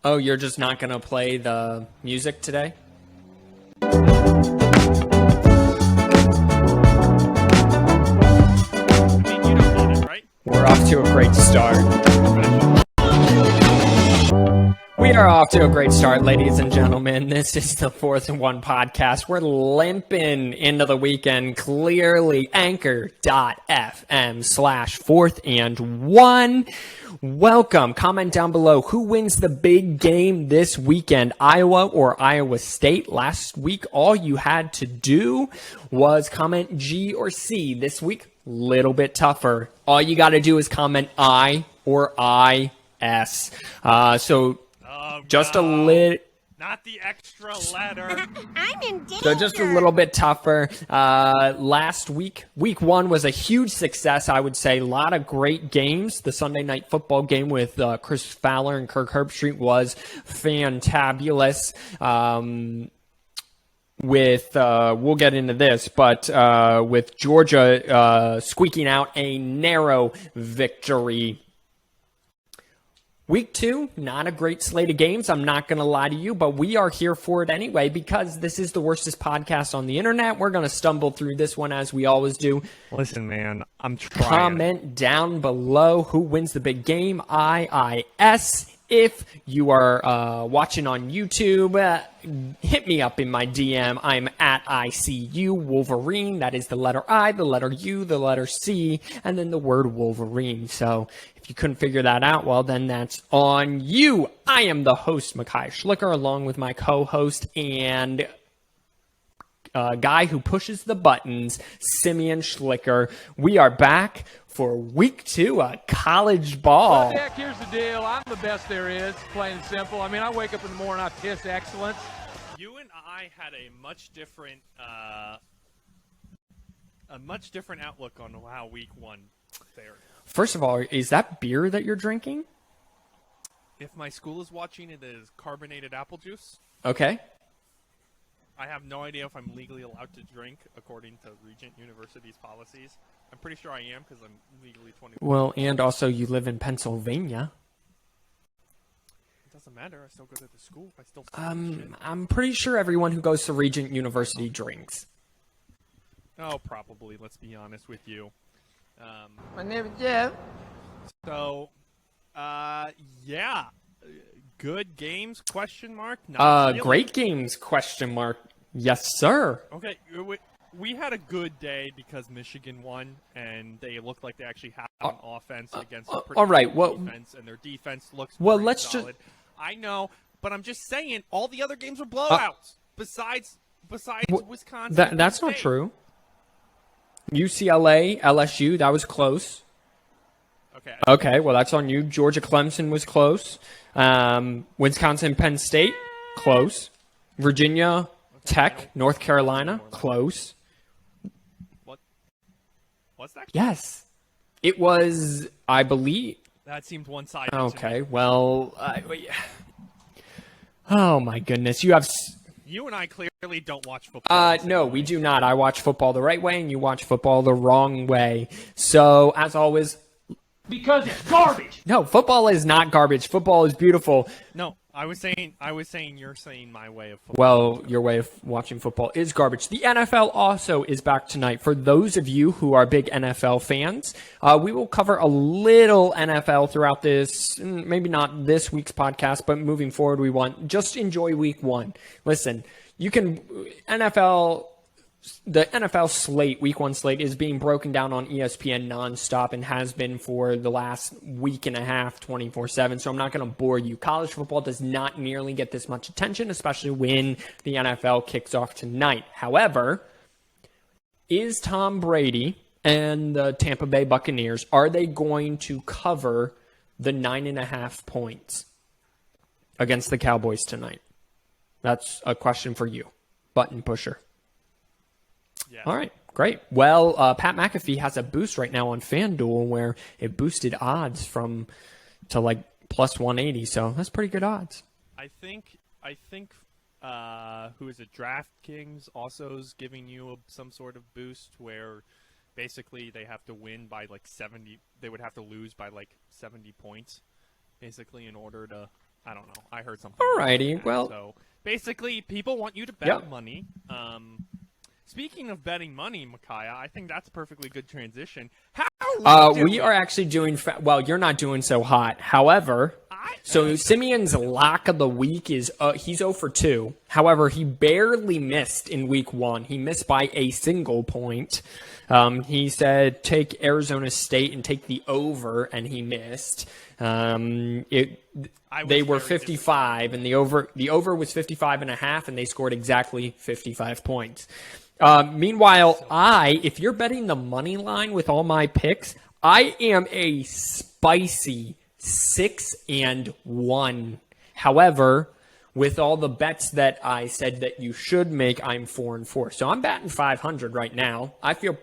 Oh, you're just not going to play the music today? I mean, you don't need it, right? We're off to a great start. We are off to a great start, ladies and gentlemen. This is the 4th and 1 podcast. We're limping into the weekend. Clearly, anchor.fm/4th and 1. Welcome. Comment down below. Who wins the big game this weekend, Iowa or Iowa State? Last week, all you had to do was comment G or C. This week, little bit tougher. All you got to do is comment I or IS. Just a little. Not the extra letter. I'm in danger. So just a little bit tougher. Last week, week 1 was a huge success, I would say. A lot of great games. The Sunday night football game with Chris Fowler and Kirk Herbstreit was fantabulous. We'll get into this, but with Georgia squeaking out a narrow victory. Week 2, not a great slate of games, I'm not going to lie to you, but we are here for it anyway because this is the worstest podcast on the internet. We're going to stumble through this one as we always do. Listen, man, I'm trying. Comment down below who wins the big game, IIS. If you are watching on YouTube, hit me up in my DM. I'm at ICU Wolverine. That is the letter I, the letter U, the letter C, and then the word Wolverine. So if you couldn't figure that out, well, then that's on you. I am the host, Mekhi Schlicker, along with my co-host and guy who pushes the buttons, Simeon Schlicker. We are back for week 2 of college ball. Well, Jack, here's the deal. I'm the best there is, plain and simple. I mean, I wake up in the morning, I piss excellence. You and I had a much different outlook on how week 1 fared. First of all, is that beer that you're drinking? If my school is watching, it is carbonated apple juice. Okay. I have no idea if I'm legally allowed to drink according to Regent University's policies. I'm pretty sure I am because I'm legally 21. Well, and also you live in Pennsylvania. It doesn't matter. I still go to the school. I still. I'm pretty sure everyone who goes to Regent University drinks. Oh, probably. Let's be honest with you. My name is Jeff. So, yeah. Good games? Question mark. Not really. Great games? Question mark. Yes, sir. Okay, we had a good day because Michigan won, and they looked like they actually have an offense against a pretty all right, good well- defense, and their defense looks Well, pretty solid. I know, but I'm just saying all the other games were blowouts. Besides Wisconsin. That's not State. true. UCLA, LSU, that was close. Okay, well, that's on you. Georgia, Clemson was close. Wisconsin, Penn State, close. Virginia, Tech, North Carolina, close. What's that? Yes. It was, I believe. That seemed one-sided. Okay, well, oh my goodness. You have. You and I clearly don't watch football. No, we do not. I watch football the right way, and you watch football the wrong way. So, as always. Because it's garbage. No, football is not garbage. Football is beautiful. No, I was saying you're saying my way of football. Well, your way of watching football is garbage. The NFL also is back tonight. For those of you who are big NFL fans, we will cover a little NFL throughout this, maybe not this week's podcast, but moving forward, we want just enjoy week 1. Listen, you can the NFL slate, week 1 slate, is being broken down on ESPN nonstop and has been for the last week and a half, 24/7. So I'm not going to bore you. College football does not nearly get this much attention, especially when the NFL kicks off tonight. However, is Tom Brady and the Tampa Bay Buccaneers, are they going to cover the 9.5 points against the Cowboys tonight? That's a question for you, button pusher. Yeah. All right, great. Well, Pat McAfee has a boost right now on FanDuel where it boosted odds to like plus 180. So that's pretty good odds. I think who is it? DraftKings also is giving you some sort of boost where basically they have to win by like 70. They would have to lose by like 70 points, basically, in order to I don't know. I heard something. Alrighty, well. So basically, people want you to bet Yep. money. Speaking of betting money, Micaiah, I think that's a perfectly good transition. How are we We doing? are actually doing well. You're not doing so hot. However, so Simeon's lock of the week is he's 0 for 2. However, he barely missed in week 1. He missed by a single point. He said take Arizona State and take the over, and he missed. They were 55, and the over was 55.5, and they scored exactly 55 points. Meanwhile, if you're betting the money line with all my picks, I am a spicy 6-1. However, with all the bets that I said that you should make, I'm 4-4. So I'm batting 500 right now. I feel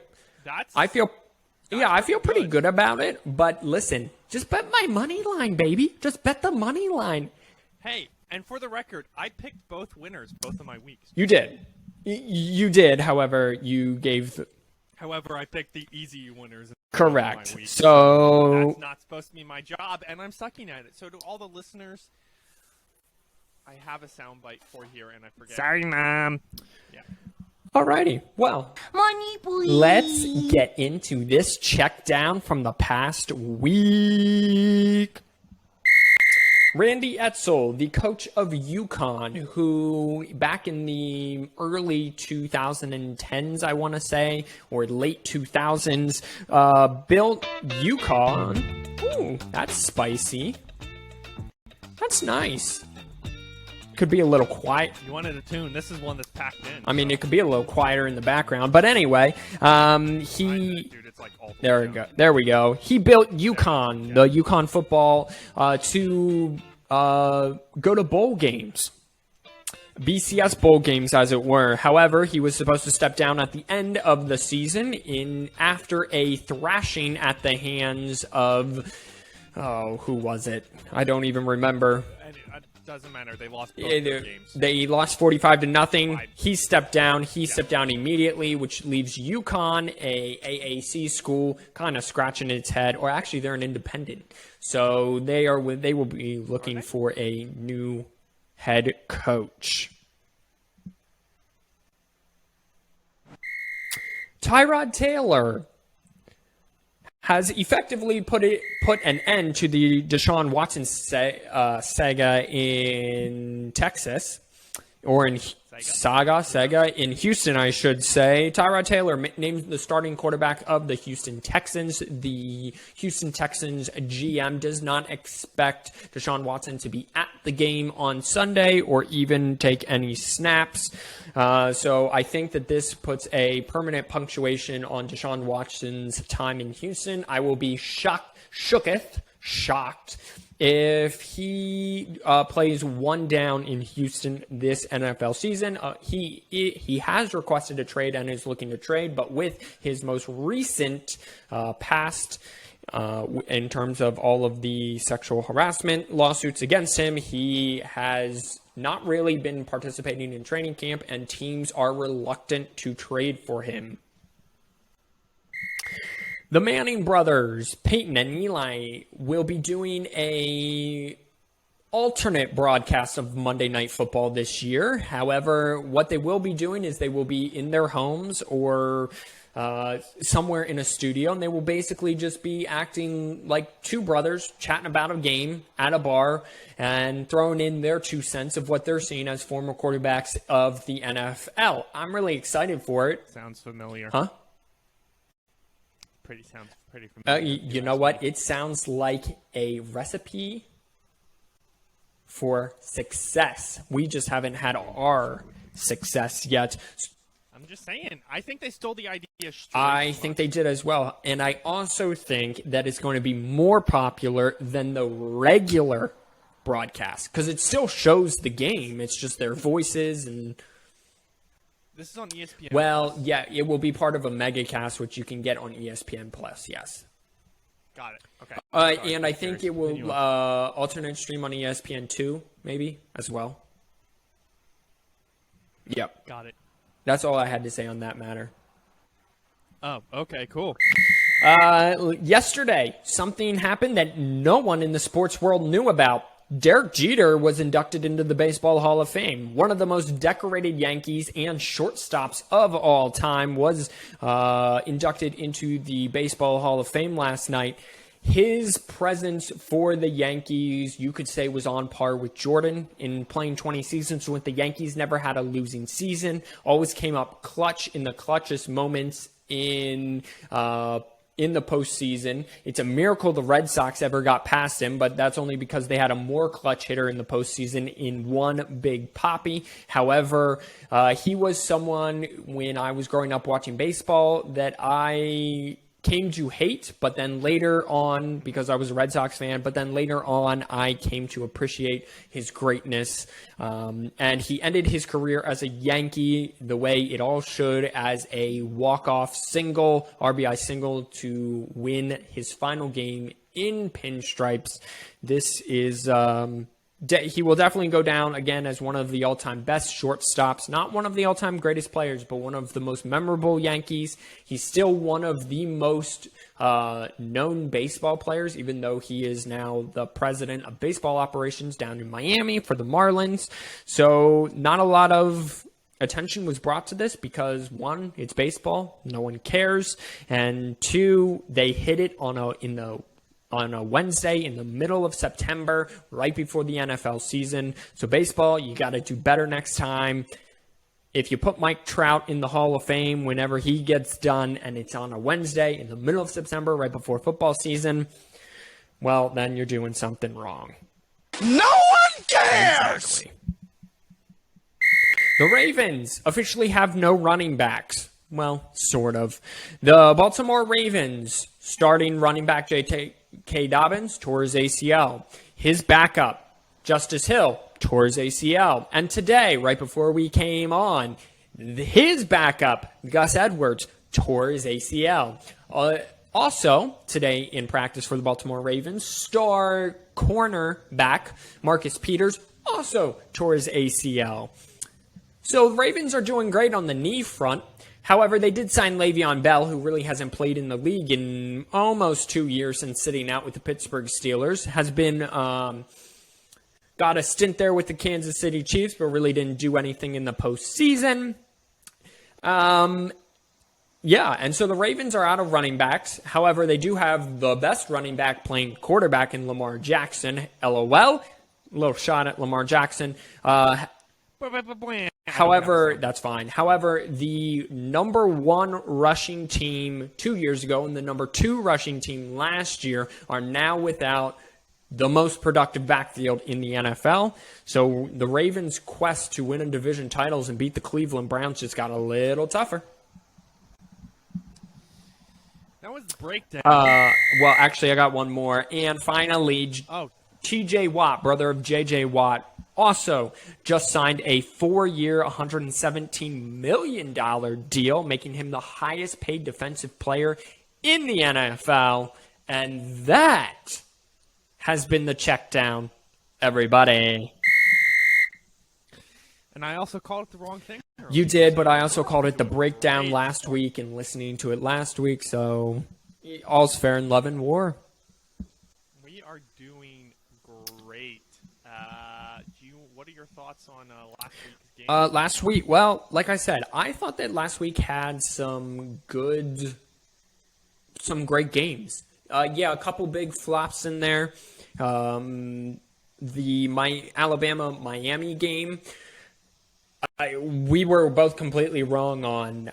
pretty good about it. But listen, just bet my money line, baby. Just bet the money line. Hey, and for the record, I picked both winners both of my weeks. You did. You did. However, you gave. However, I picked the easy winners. Correct. Of my week. So that's not supposed to be my job, and I'm sucking at it. So to all the listeners, I have a soundbite for here, and I forget. Sorry, Mom. Yeah. alrighty. Well, Money, please. let's get into this check down from the past week. Randy Edsall, the coach of UConn, who back in the early 2010s, I want to say, or late 2000s, built UConn. Ooh, that's spicy. That's nice. Could be a little quiet. You wanted a tune. This is one that's packed in. I mean, it could be a little quieter in the background, but anyway, Dude, it's like all There we go. There we go. He built UConn, the UConn football, to go to bowl games. BCS bowl games, as it were. However, he was supposed to step down at the end of the season after a thrashing at the hands of, who was it? I don't even remember. It doesn't matter. They lost both their games. They lost 45-0. He stepped down. Stepped down immediately, which leaves UConn, a AAC school, kind of scratching its head. Or actually, they're an independent, so they will be looking for a new head coach. Tyrod Taylor has effectively put an end to the Deshaun Watson saga in Texas, or in Sega in Houston, I should say. Tyrod Taylor named the starting quarterback of the Houston Texans. The Houston Texans GM does not expect Deshaun Watson to be at the game on Sunday or even take any snaps. So I think that this puts a permanent punctuation on Deshaun Watson's time in Houston. I will be shocked if he plays one down in Houston this NFL season. He has requested a trade and is looking to trade, but with his most recent past in terms of all of the sexual harassment lawsuits against him, he has not really been participating in training camp, and teams are reluctant to trade for him. The Manning brothers, Peyton and Eli, will be doing a alternate broadcast of Monday Night Football this year. However, what they will be doing is they will be in their homes or somewhere in a studio, and they will basically just be acting like two brothers chatting about a game at a bar and throwing in their 2 cents of what they're seeing as former quarterbacks of the NFL. I'm really excited for it. Sounds familiar. Huh? Sounds pretty familiar. You know what? It sounds like a recipe for success. We just haven't had our success yet. I'm just saying. I think they stole the idea straight I from think us. they did as well. And I also think that it's going to be more popular than the regular broadcast because it still shows the game. It's just their voices and... This is on ESPN. Well, yeah, it will be part of a megacast, which you can get on ESPN Plus, yes. Got it. Okay. Sorry, And I think it will Continue. alternate stream on ESPN 2, maybe, as well. Yep. Got it. That's all I had to say on that matter. Oh, okay, cool. Yesterday, something happened that no one in the sports world knew about. Derek Jeter was inducted into the Baseball Hall of Fame. One of the most decorated Yankees and shortstops of all time was inducted into the Baseball Hall of Fame last night. His presence for the Yankees, you could say, was on par with Jordan in playing 20 seasons with the Yankees. Never had a losing season. Always came up clutch in the clutchest moments in the postseason. It's a miracle the Red Sox ever got past him, but that's only because they had a more clutch hitter in the postseason in one Big Papi. However, he was someone, when I was growing up watching baseball, that I came to hate, but then later on, because I was a Red Sox fan, but then later on, I came to appreciate his greatness. And he ended his career as a Yankee the way it all should, as a walk-off single, RBI single, to win his final game in pinstripes. This is... he will definitely go down again as one of the all-time best shortstops. Not one of the all-time greatest players, but one of the most memorable Yankees. He's still one of the most known baseball players, even though he is now the president of baseball operations down in Miami for the Marlins. So not a lot of attention was brought to this because, one, it's baseball, no one cares, and two, they hit it on a Wednesday in the middle of September, right before the NFL season. So baseball, you got to do better next time. If you put Mike Trout in the Hall of Fame whenever he gets done and it's on a Wednesday in the middle of September, right before football season, well, then you're doing something wrong. No one cares! Exactly. The Ravens officially have no running backs. Well, sort of. The Baltimore Ravens starting running back J.K. Dobbins tore his ACL. His backup, Justice Hill, tore his ACL. And today, right before we came on, his backup, Gus Edwards, tore his ACL. Also, today in practice for the Baltimore Ravens, star cornerback Marcus Peters also tore his ACL. So the Ravens are doing great on the knee front. However, they did sign Le'Veon Bell, who really hasn't played in the league in almost 2 years since sitting out with the Pittsburgh Steelers. Has been got a stint there with the Kansas City Chiefs, but really didn't do anything in the postseason. And so the Ravens are out of running backs. However, they do have the best running back playing quarterback in Lamar Jackson. LOL. A little shot at Lamar Jackson. However, that's fine. However, the number one rushing team 2 years ago and the number two rushing team last year are now without the most productive backfield in the NFL. So the Ravens' quest to win a division titles and beat the Cleveland Browns just got a little tougher. That was the breakdown. Well, actually, I got one more. And finally, T.J. Watt, brother of J.J. Watt, also just signed a 4-year, $117 million deal, making him the highest paid defensive player in the NFL. And that has been the check down, everybody. And I also called it the wrong thing. You did, but I also called it the breakdown last week and listening to it last week, so all's fair in love and war. We are doing great. What are your thoughts on last week's game? Last week, well, like I said, I thought that last week had some great games. A couple big flops in there. The Alabama-Miami game, we were both completely wrong on.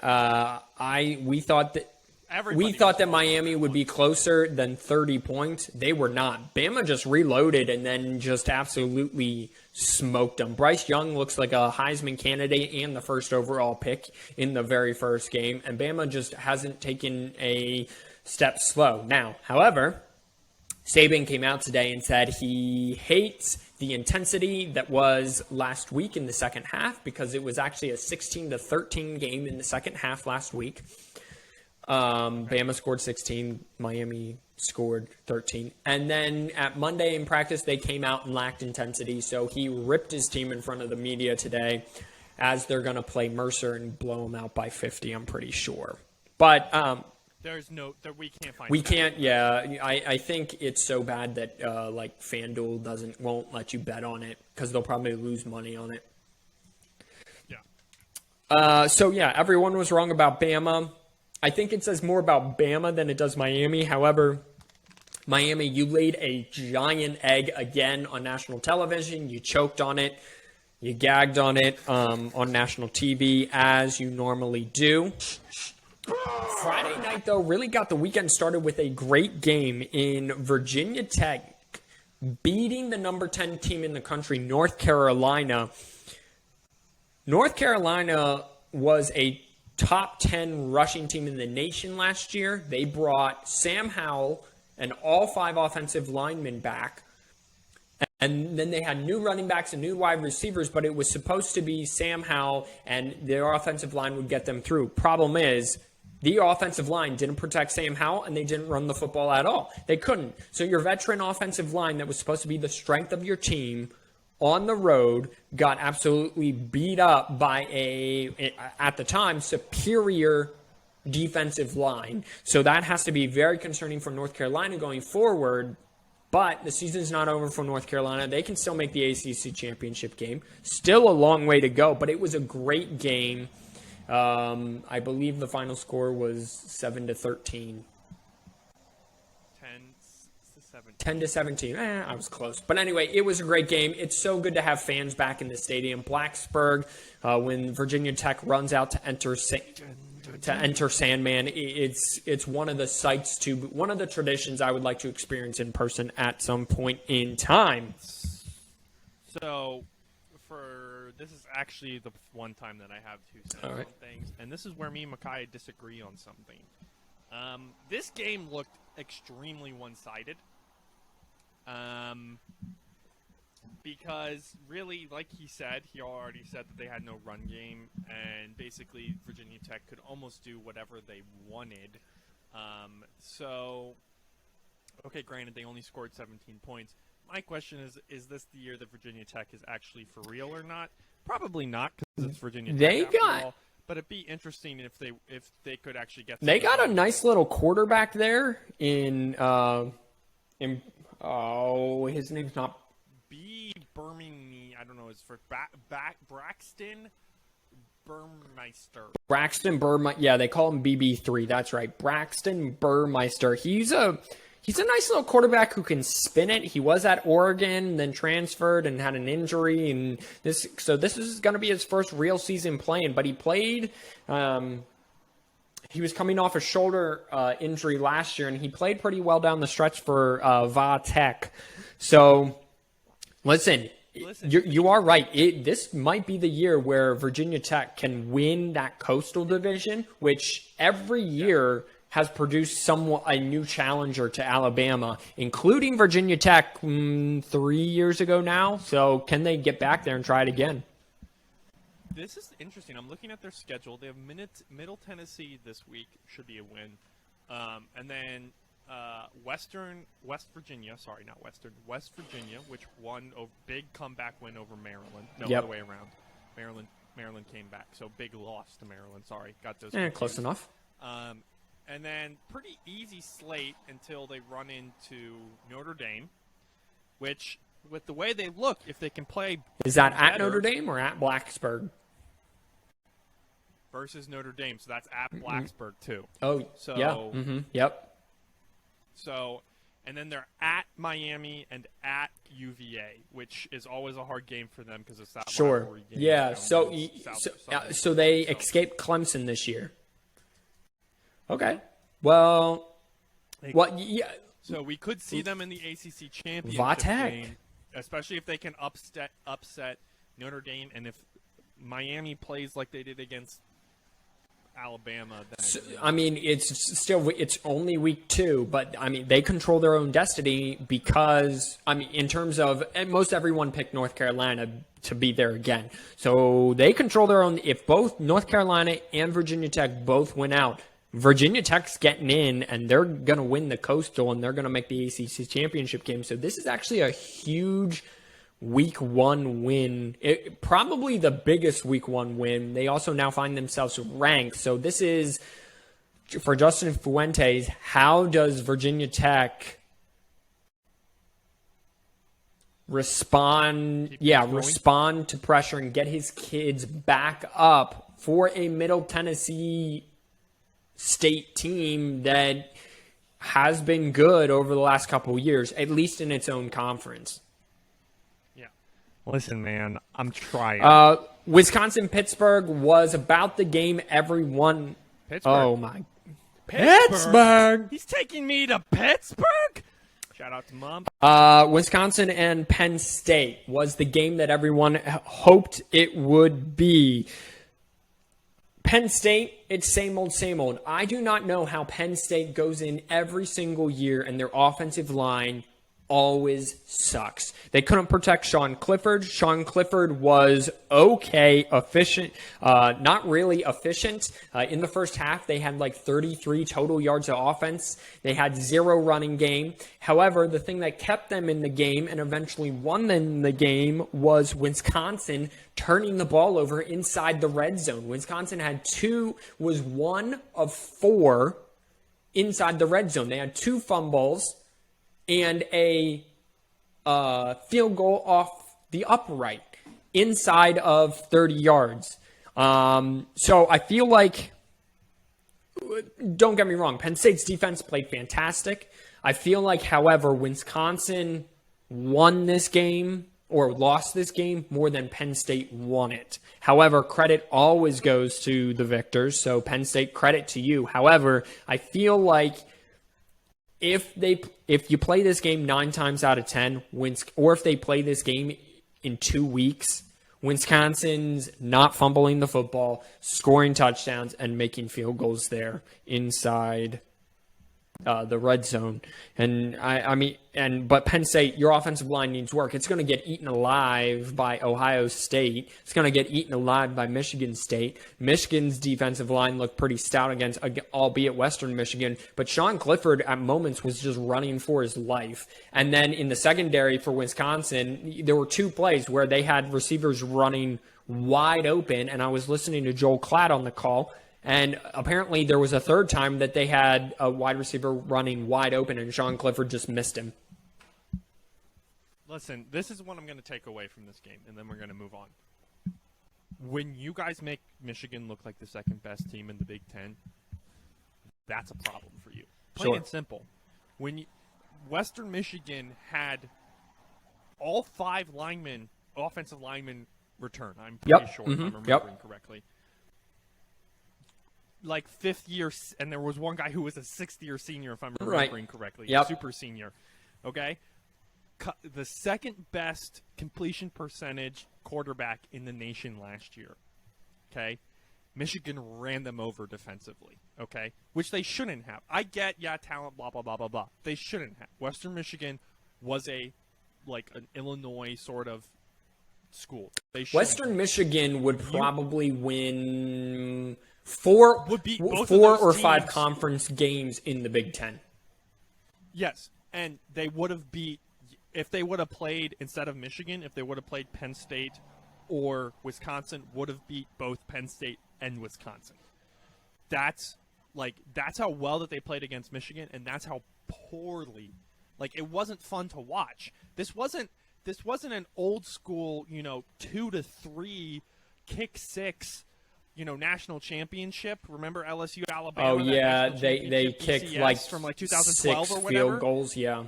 We thought that Miami would be closer than 30 points. They were not. Bama just reloaded and then just absolutely smoked them. Bryce Young looks like a Heisman candidate and the first overall pick in the very first game, and Bama just hasn't taken a step slow. Now, however, Saban came out today and said he hates the intensity that was last week in the second half because it was actually a 16-13 game in the second half last week. Bama scored 16, Miami scored 13. And then at Monday in practice, they came out and lacked intensity, so he ripped his team in front of the media today as they're going to play Mercer and blow them out by 50, I'm pretty sure. But we can't find. We can't. Yeah, I think it's so bad that like FanDuel won't let you bet on it because they'll probably lose money on it. Yeah. So yeah, everyone was wrong about Bama. I think it says more about Bama than it does Miami. However, Miami, you laid a giant egg again on national television. You choked on it. You gagged on it on national TV as you normally do. Friday night, though, really got the weekend started with a great game in Virginia Tech beating the number 10 team in the country, North Carolina. North Carolina was a top 10 rushing team in the nation last year. They brought Sam Howell and all 5 offensive linemen back. And then they had new running backs and new wide receivers, but it was supposed to be Sam Howell and their offensive line would get them through. Problem is, the offensive line didn't protect Sam Howell, and they didn't run the football at all. They couldn't. So your veteran offensive line that was supposed to be the strength of your team on the road got absolutely beat up by at the time, superior defensive line. So that has to be very concerning for North Carolina going forward. But the season's not over for North Carolina. They can still make the ACC championship game. Still a long way to go, but it was a great game. I believe the final score was 7-13. 10-17. I was close. But anyway, it was a great game. It's so good to have fans back in the stadium. Blacksburg, when Virginia Tech runs out to enter Sandman, it's one of the sights one of the traditions I would like to experience in person at some point in time. So, this is actually the one time that I have 2 cents on things, and this is where me and Micaiah disagree on something. This game looked extremely one-sided. Because really, like he already said that they had no run game, and basically Virginia Tech could almost do whatever they wanted. Okay, granted, they only scored 17 points. My question is this the year that Virginia Tech is actually for real or not? Probably not, because it's Virginia Tech after all. But it'd be interesting if they could actually get. They got a nice little quarterback there his name's not Birmingham. I don't know. It's for Braxton Burmeister. Braxton Burmeister. Yeah, they call him BB3. That's right, Braxton Burmeister. He's a nice little quarterback who can spin it. He was at Oregon, then transferred and had an injury, and this is going to be his first real season playing. But he played. He was coming off a shoulder injury last year, and he played pretty well down the stretch for Va Tech. So, listen, you are right. This might be the year where Virginia Tech can win that Coastal Division, which every year has produced a new challenger to Alabama, including Virginia Tech 3 years ago now. So can they get back there and try it again? This is interesting. I'm looking at their schedule. They have Middle Tennessee this week. Should be a win. And then West Virginia, which won a big comeback win over Maryland. No, other way around. Maryland came back. So big loss to Maryland. Sorry. Got those. Close enough. And then pretty easy slate until they run into Notre Dame, which, with the way they look, if they can play... Is that at Notre Dame or at Blacksburg? Versus Notre Dame, so that's at Blacksburg, too. Oh, so, yeah. Mm-hmm. Yep. So, and then they're at Miami and at UVA, which is always a hard game for them because it's that rivalry game. Yeah, so they escaped Clemson this year. Okay. Well, yeah. So we could see them in the ACC championship game, especially if they can upset Notre Dame, and if Miami plays like they did against Alabama. Then it's only week 2, but they control their own destiny because in terms of, and most everyone picked North Carolina to be there again, so they control their own. If both North Carolina and Virginia Tech both win out, Virginia Tech's getting in, and they're going to win the Coastal, and they're going to make the ACC championship game. So this is actually a huge Week 1 win. Probably the biggest Week 1 win. They also now find themselves ranked. So this is for Justin Fuentes, how does Virginia Tech respond to pressure and get his kids back up for a Middle Tennessee State team that has been good over the last couple of years, at least in its own conference? Yeah. Listen, man, I'm trying. Wisconsin-Pittsburgh was about the game everyone... Pittsburgh. Oh, my... Pittsburgh? He's taking me to Pittsburgh? Shout out to Mom. Wisconsin and Penn State was the game that everyone hoped it would be. Penn State, it's same old, same old. I do not know how Penn State goes in every single year and their offensive line always sucks. They couldn't protect Sean Clifford. Sean Clifford was okay, efficient, not really efficient. In the first half, they had like 33 total yards of offense. They had 0 running game. However, the thing that kept them in the game and eventually won them the game was Wisconsin turning the ball over inside the red zone. Wisconsin was 1 of 4 inside the red zone. They had 2 fumbles and a field goal off the upright inside of 30 yards. So I feel like, don't get me wrong, Penn State's defense played fantastic. I feel like, however, Wisconsin won this game or lost this game more than Penn State won it. However, credit always goes to the victors, so Penn State, credit to you. However, I feel like if you play this game 9 times out of 10, or if they play this game in 2 weeks, Wisconsin's not fumbling the football, scoring touchdowns, and making field goals there inside the red zone. And but Penn State, your offensive line needs work. It's going to get eaten alive by Ohio State. It's going to get eaten alive by Michigan State. Michigan's defensive line looked pretty stout against, albeit Western Michigan, but Sean Clifford at moments was just running for his life. And then in the secondary for Wisconsin, there were 2 plays where they had receivers running wide open, and I was listening to Joel Klatt on the call, and apparently there was a 3rd time that they had a wide receiver running wide open, and Sean Clifford just missed him. Listen, this is what I'm going to take away from this game, and then we're going to move on. When you guys make Michigan look like the 2nd best team in the Big Ten, that's a problem for you. Plain and simple. When Western Michigan had all 5 offensive linemen return, I'm pretty sure if I'm remembering correctly. Like 5th year, and there was one guy who was a 6th year senior, if I'm remembering correctly. Super senior. Okay? The 2nd best completion percentage quarterback in the nation last year. Okay? Michigan ran them over defensively. Okay? Which they shouldn't have. I get, talent, blah, blah, blah, blah, blah. They shouldn't have. Western Michigan was an Illinois sort of school. Western Michigan would probably win 4 or 5 conference games in the Big Ten. Yes, and they would have beat, if they would have played, instead of Michigan, if they would have played Penn State or Wisconsin, would have beat both Penn State and Wisconsin. That's how well that they played against Michigan, and that's how poorly, it wasn't fun to watch. This wasn't an old school, 2-3 kick 6, national championship. Remember LSU Alabama? Oh yeah, they kicked BCS from 2012 6 or whatever. field goals. Yeah,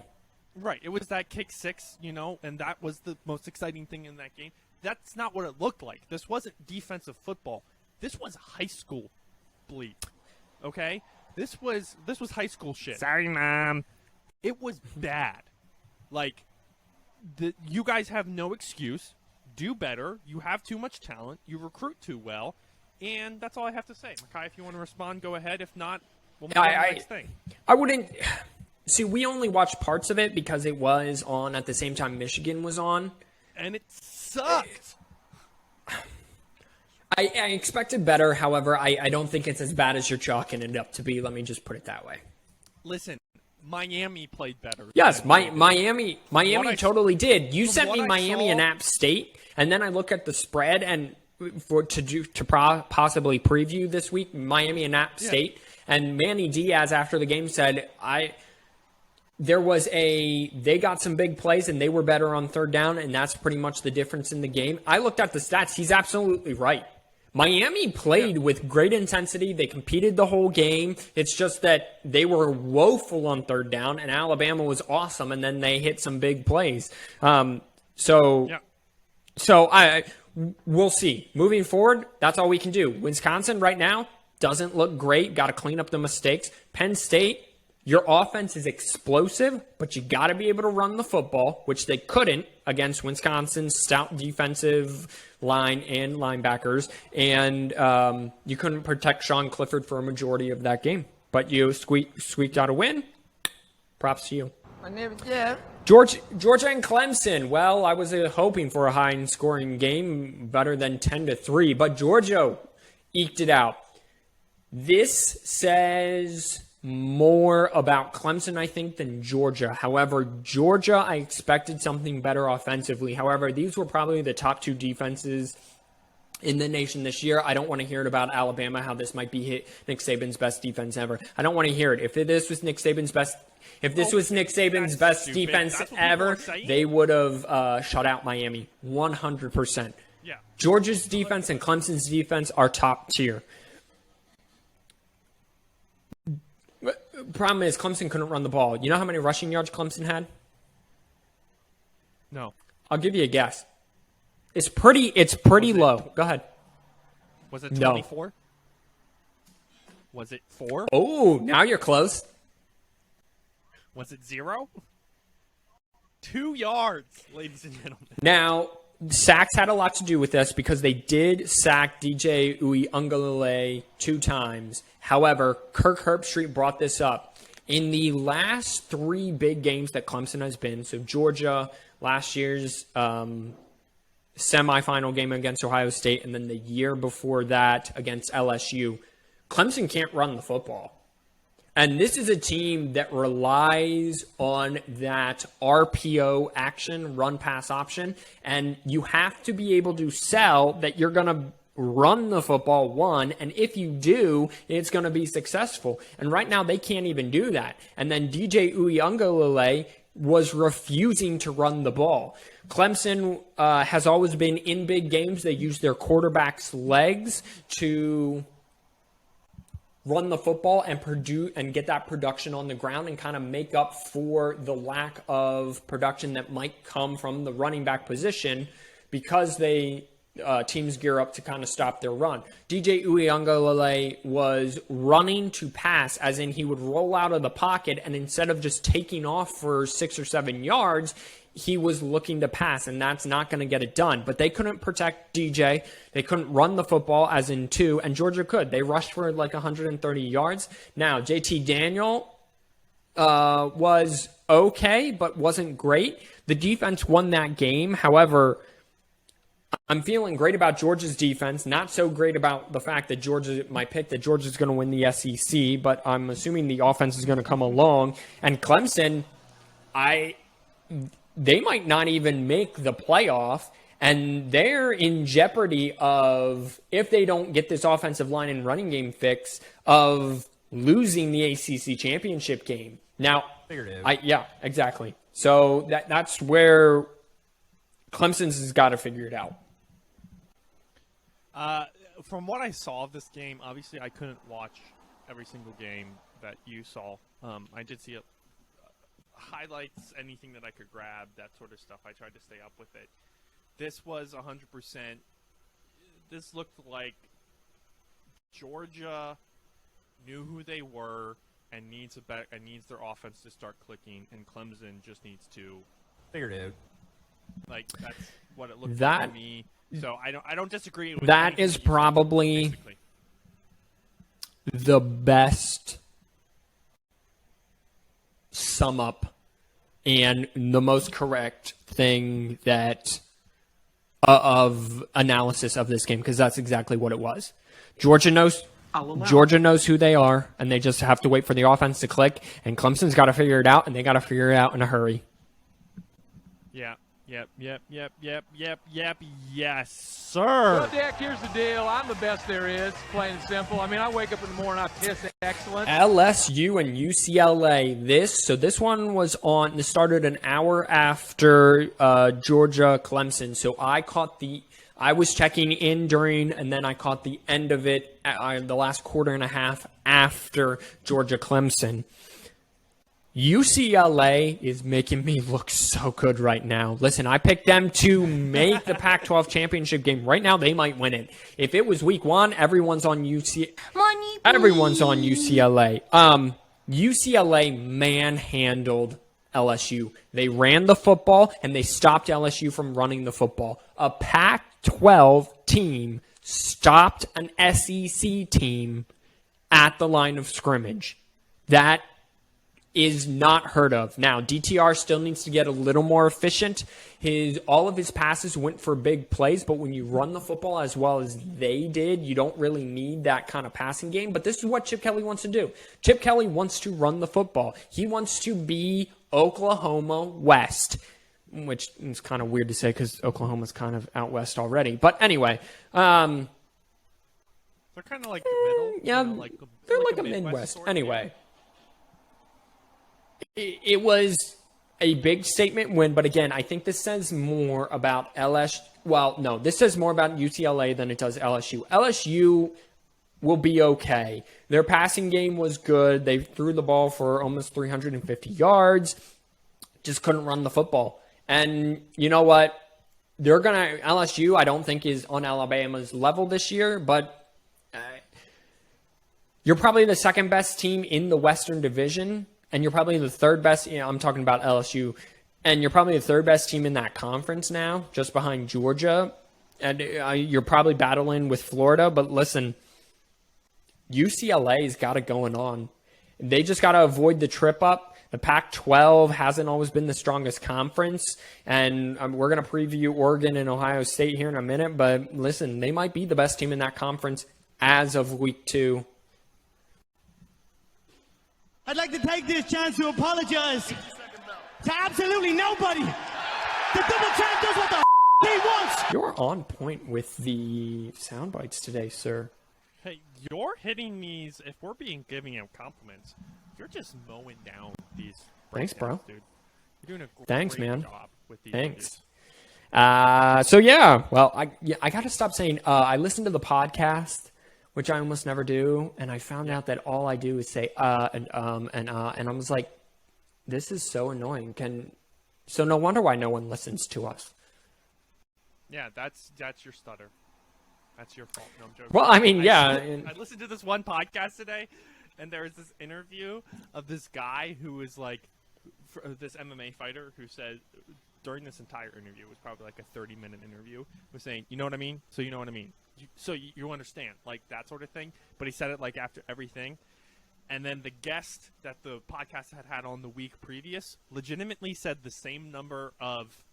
right. It was that kick 6, and that was the most exciting thing in that game. That's not what it looked like. This wasn't defensive football. This was high school bleep. Okay, this was high school shit. Sorry, Mom. It was bad. You guys have no excuse. Do better. You have too much talent. You recruit too well. And that's all I have to say. Makai, if you want to respond, go ahead. If not, we'll move on to the next thing. I wouldn't... See, we only watched parts of it because it was on at the same time Michigan was on. And it sucked. I expected better. However, I don't think it's as bad as you're chalking it up to be. Let me just put it that way. Listen, Miami played better. Yes, Miami totally did. You sent me Miami and App State, and then I look at the spread and... to possibly preview this week, Miami and App State, And Manny Diaz after the game said, they got some big plays and they were better on third down, and that's pretty much the difference in the game. I looked at the stats. He's absolutely right. Miami played with great intensity. They competed the whole game. It's just that they were woeful on third down, and Alabama was awesome, and then they hit some big plays. So we'll see. Moving forward, that's all we can do. Wisconsin right now doesn't look great. Got to clean up the mistakes. Penn State, your offense is explosive, but you got to be able to run the football, which they couldn't against Wisconsin's stout defensive line and linebackers. And you couldn't protect Sean Clifford for a majority of that game. But you squeaked out a win. Props to you. My name is Jeff. Georgia and Clemson. Well, I was hoping for a high-scoring game, better than 10-3, but Georgia eked it out. This says more about Clemson, I think, than Georgia. However, Georgia, I expected something better offensively. However, these were probably the top two defenses in the nation this year. I don't want to hear it about Alabama, how this might be Nick Saban's best defense ever. I don't want to hear it. If this was Nick Saban's best defense ever, they would have shut out Miami 100%. Yeah. Georgia's defense and Clemson's defense are top tier. Problem is, Clemson couldn't run the ball. You know how many rushing yards Clemson had? No. I'll give you a guess. It's pretty low. Go ahead. Was it 24? No. Was it 4? Oh, now you're close. Was it 0? 2 yards, ladies and gentlemen. Now, sacks had a lot to do with this because they did sack DJ Uiagalelei 2 times. However, Kirk Herbstreit brought this up. In the last 3 big games that Clemson has been, so Georgia, last year's semifinal game against Ohio State, and then the year before that against LSU, Clemson can't run the football. And this is a team that relies on that RPO action, run-pass option, and you have to be able to sell that you're going to run the football, one, and if you do, it's going to be successful. And right now, they can't even do that. And then DJ Uiagalelei was refusing to run the ball. Clemson has always been in big games. They use their quarterback's legs to run the football and produce and get that production on the ground and kind of make up for the lack of production that might come from the running back position because teams gear up to kind of stop their run. DJ Uiagalelei was running to pass, as in he would roll out of the pocket, and instead of just taking off for 6 or 7 yards, he was looking to pass, and that's not going to get it done. But they couldn't protect DJ. They couldn't run the football, as in 2, and Georgia could. They rushed for like 130 yards. Now, JT Daniel was okay, but wasn't great. The defense won that game. However, I'm feeling great about Georgia's defense, not so great about the fact that my pick that Georgia's going to win the SEC, but I'm assuming the offense is going to come along. And Clemson, they might not even make the playoff, and they're in jeopardy of, if they don't get this offensive line and running game fix, of losing the ACC championship game. Now, yeah, exactly. So that's where Clemson's has got to figure it out. From what I saw of this game, obviously I couldn't watch every single game that you saw. I did see highlights, anything that I could grab, that sort of stuff. I tried to stay up with it. This was 100%. This looked like Georgia knew who they were and needs their offense to start clicking, and Clemson just needs to figure it out. Like, that's what it looked like to me. So I don't disagree with that. Is probably the best sum up and the most correct thing that of analysis of this game, because that's exactly what it was. Georgia knows who they are, and they just have to wait for the offense to click, and Clemson's got to figure it out, and they got to figure it out in a hurry. Yeah. Yep. Yes, sir. Well, Dick, here's the deal. I'm the best there is, plain and simple. I mean, I wake up in the morning, I piss excellent. LSU and UCLA. This one was on. This started an hour after Georgia Clemson. So I was checking in during, and then I caught the end of it, the last quarter and a half after Georgia Clemson. UCLA is making me look so good right now. Listen, I picked them to make the Pac-12 championship game. Right now, they might win it. If it was week 1, everyone's on Everyone's on UCLA. UCLA manhandled LSU. They ran the football, and they stopped LSU from running the football. A Pac-12 team stopped an SEC team at the line of scrimmage. That is not heard of. Now, DTR still needs to get a little more efficient. All of his passes went for big plays, but when you run the football as well as they did, you don't really need that kind of passing game. But this is what Chip Kelly wants to do. Chip Kelly wants to run the football. He wants to be Oklahoma West, which is kind of weird to say because Oklahoma's kind of out west already. But anyway, they're kind of like the middle. Yeah, they're like a Midwest. Anyway. It was a big statement win, but again, I think this says more about LSU. Well, no, this says more about UCLA than it does LSU. LSU will be okay. Their passing game was good. They threw the ball for almost 350 yards. Just couldn't run the football. And you know what? LSU, I don't think is on Alabama's level this year, but you're probably the second best team in the Western Division. And you're probably the third best. I'm talking about LSU. And you're probably the third best team in that conference now, just behind Georgia. And you're probably battling with Florida. But listen, UCLA's got it going on. They just got to avoid the trip up. The Pac-12 hasn't always been the strongest conference. And we're going to preview Oregon and Ohio State here in a minute. But listen, they might be the best team in that conference as of week 2. I'd like to take this chance to apologize to absolutely nobody. The double champ does what the he wants. You're on point with the sound bites today, sir. Hey, you're hitting these. If we're giving him compliments, you're just mowing down these. Thanks, bro. Dude. You're doing a Thanks, man. job with these. Thanks. So yeah, well, I got to stop saying. I listened to the podcast, which I almost never do, and I found out that all I do is say and I was like, this is so annoying. So no wonder why no one listens to us. Yeah, that's your stutter. That's your fault. No, I'm joking. Well, I mean, yeah. I listened to this one podcast today, and there was this interview of this guy who was like, this MMA fighter who said during this entire interview, it was probably like a 30-minute interview, was saying, you know what I mean? So you know what I mean? So you understand, like that sort of thing. But he said it like after everything. And then the guest that the podcast had on the week previous legitimately said the same number of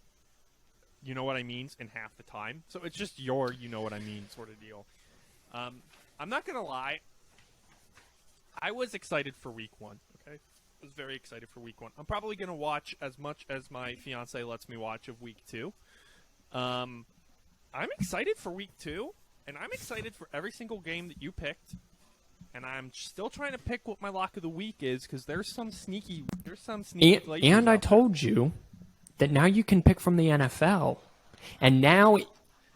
you know what I means in half the time. So it's just your you know what I mean sort of deal. I'm not going to lie. I was excited for week 1, okay? I was very excited for week 1. I'm probably going to watch as much as my fiance lets me watch of week 2. I'm excited for week 2. And I'm excited for every single game that you picked. And I'm still trying to pick what my lock of the week is because there's some sneaky and I told you that now you can pick from the NFL. And now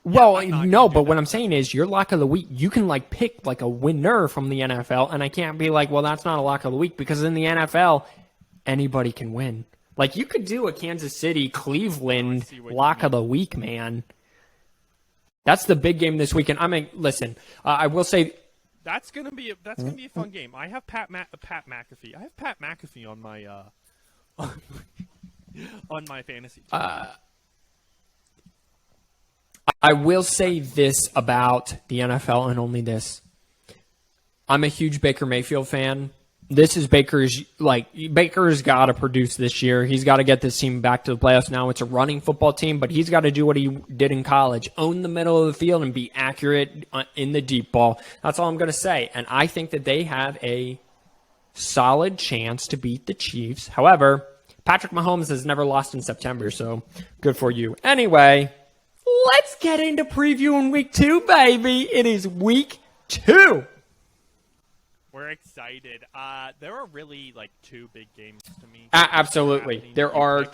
well, no, but what I'm saying is your lock of the week, you can like pick like a winner from the NFL, and I can't be like, well, that's not a lock of the week because in the NFL anybody can win. Like you could do a Kansas City Cleveland lock of the week, man. That's the big game this weekend. I mean, listen, I will say that's gonna be a fun game. I have Pat McAfee. I have Pat McAfee on my on my fantasy team. I will say this about the NFL and only this. I'm a huge Baker Mayfield fan. This is Baker's got to produce this year. He's got to get this team back to the playoffs. Now it's a running football team, but he's got to do what he did in college, own the middle of the field and be accurate in the deep ball. That's all I'm going to say. And I think that they have a solid chance to beat the Chiefs. However, Patrick Mahomes has never lost in September, so good for you. Anyway, let's get into previewing week 2, baby. It is week 2. We're excited. There are really like 2 big games to me. Absolutely. There are.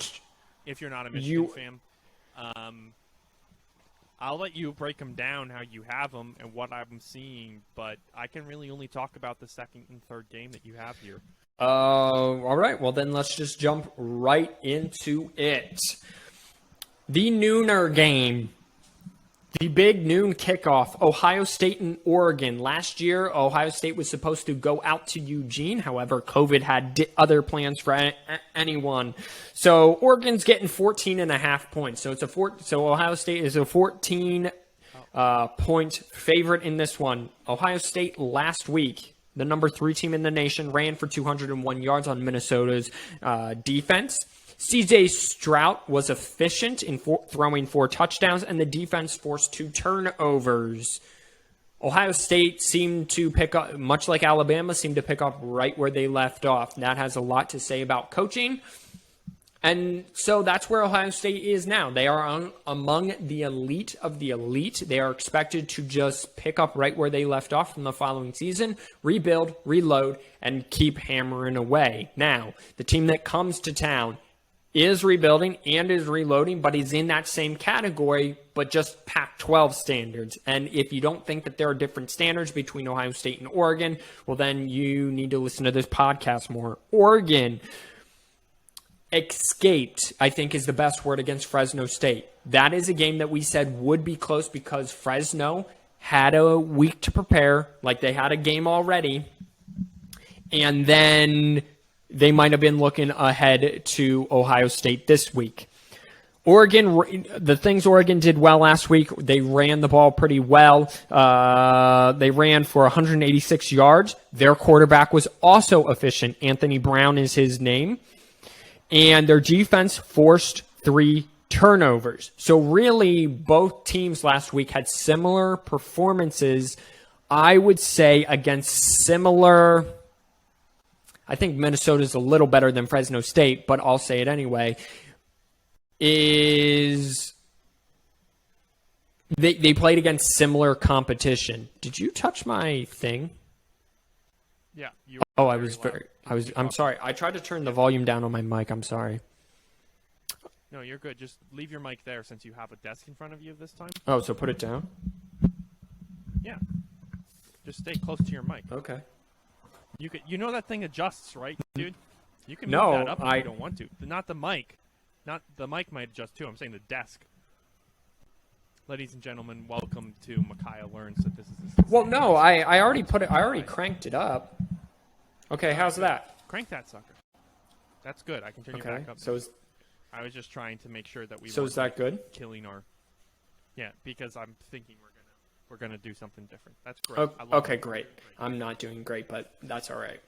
If you're not a Michigan fan, I'll let you break them down how you have them and what I'm seeing, but I can really only talk about the second and third game that you have here. All right. Well, then let's just jump right into it. The nooner game. The big noon kickoff, Ohio State and Oregon. Last year, Ohio State was supposed to go out to Eugene. However, COVID had other plans for anyone. So Oregon's getting 14.5 points. So so Ohio State is a 14 point favorite in this one. Ohio State last week, the number 3 team in the nation, ran for 201 yards on Minnesota's defense. C.J. Stroud was efficient in throwing 4 touchdowns, and the defense forced 2 turnovers. Ohio State seemed to pick up, much like Alabama, seemed to pick up right where they left off. That has a lot to say about coaching. And so that's where Ohio State is now. They are among the elite of the elite. They are expected to just pick up right where they left off from the following season, rebuild, reload, and keep hammering away. Now, the team that comes to town is rebuilding and is reloading, but is in that same category, but just Pac-12 standards. And if you don't think that there are different standards between Ohio State and Oregon, well, then you need to listen to this podcast more. Oregon escaped, I think, is the best word against Fresno State. That is a game that we said would be close because Fresno had a week to prepare, like they had a game already, and then they might have been looking ahead to Ohio State this week. Oregon, the things Oregon did well last week, they ran the ball pretty well. They ran for 186 yards. Their quarterback was also efficient. Anthony Brown is his name. And their defense forced 3 turnovers. So really, both teams last week had similar performances, I would say, against similar... I think Minnesota's a little better than Fresno State, but I'll say it anyway, is they played against similar competition. Did you touch my thing? Yeah. I'm sorry. I tried to turn the volume down on my mic. I'm sorry. No, you're good. Just leave your mic there since you have a desk in front of you this time. Oh, so put it down? Yeah. Just stay close to your mic. Okay. You know that thing adjusts, right, dude? You can move No, that up if you don't want to. Not the mic. Not the mic might adjust too. I'm saying the desk. Ladies and gentlemen, welcome to Micaiah Learns that this is. Well, no, I already put it. I already cranked it up. Okay, how's that? Crank that sucker. That's good. I can turn you back up. So I was just trying to make sure that we. So is that good? Killing our. Yeah, because I'm thinking we're gonna do something different. That's great. Okay, great. I'm not doing great, but that's all right.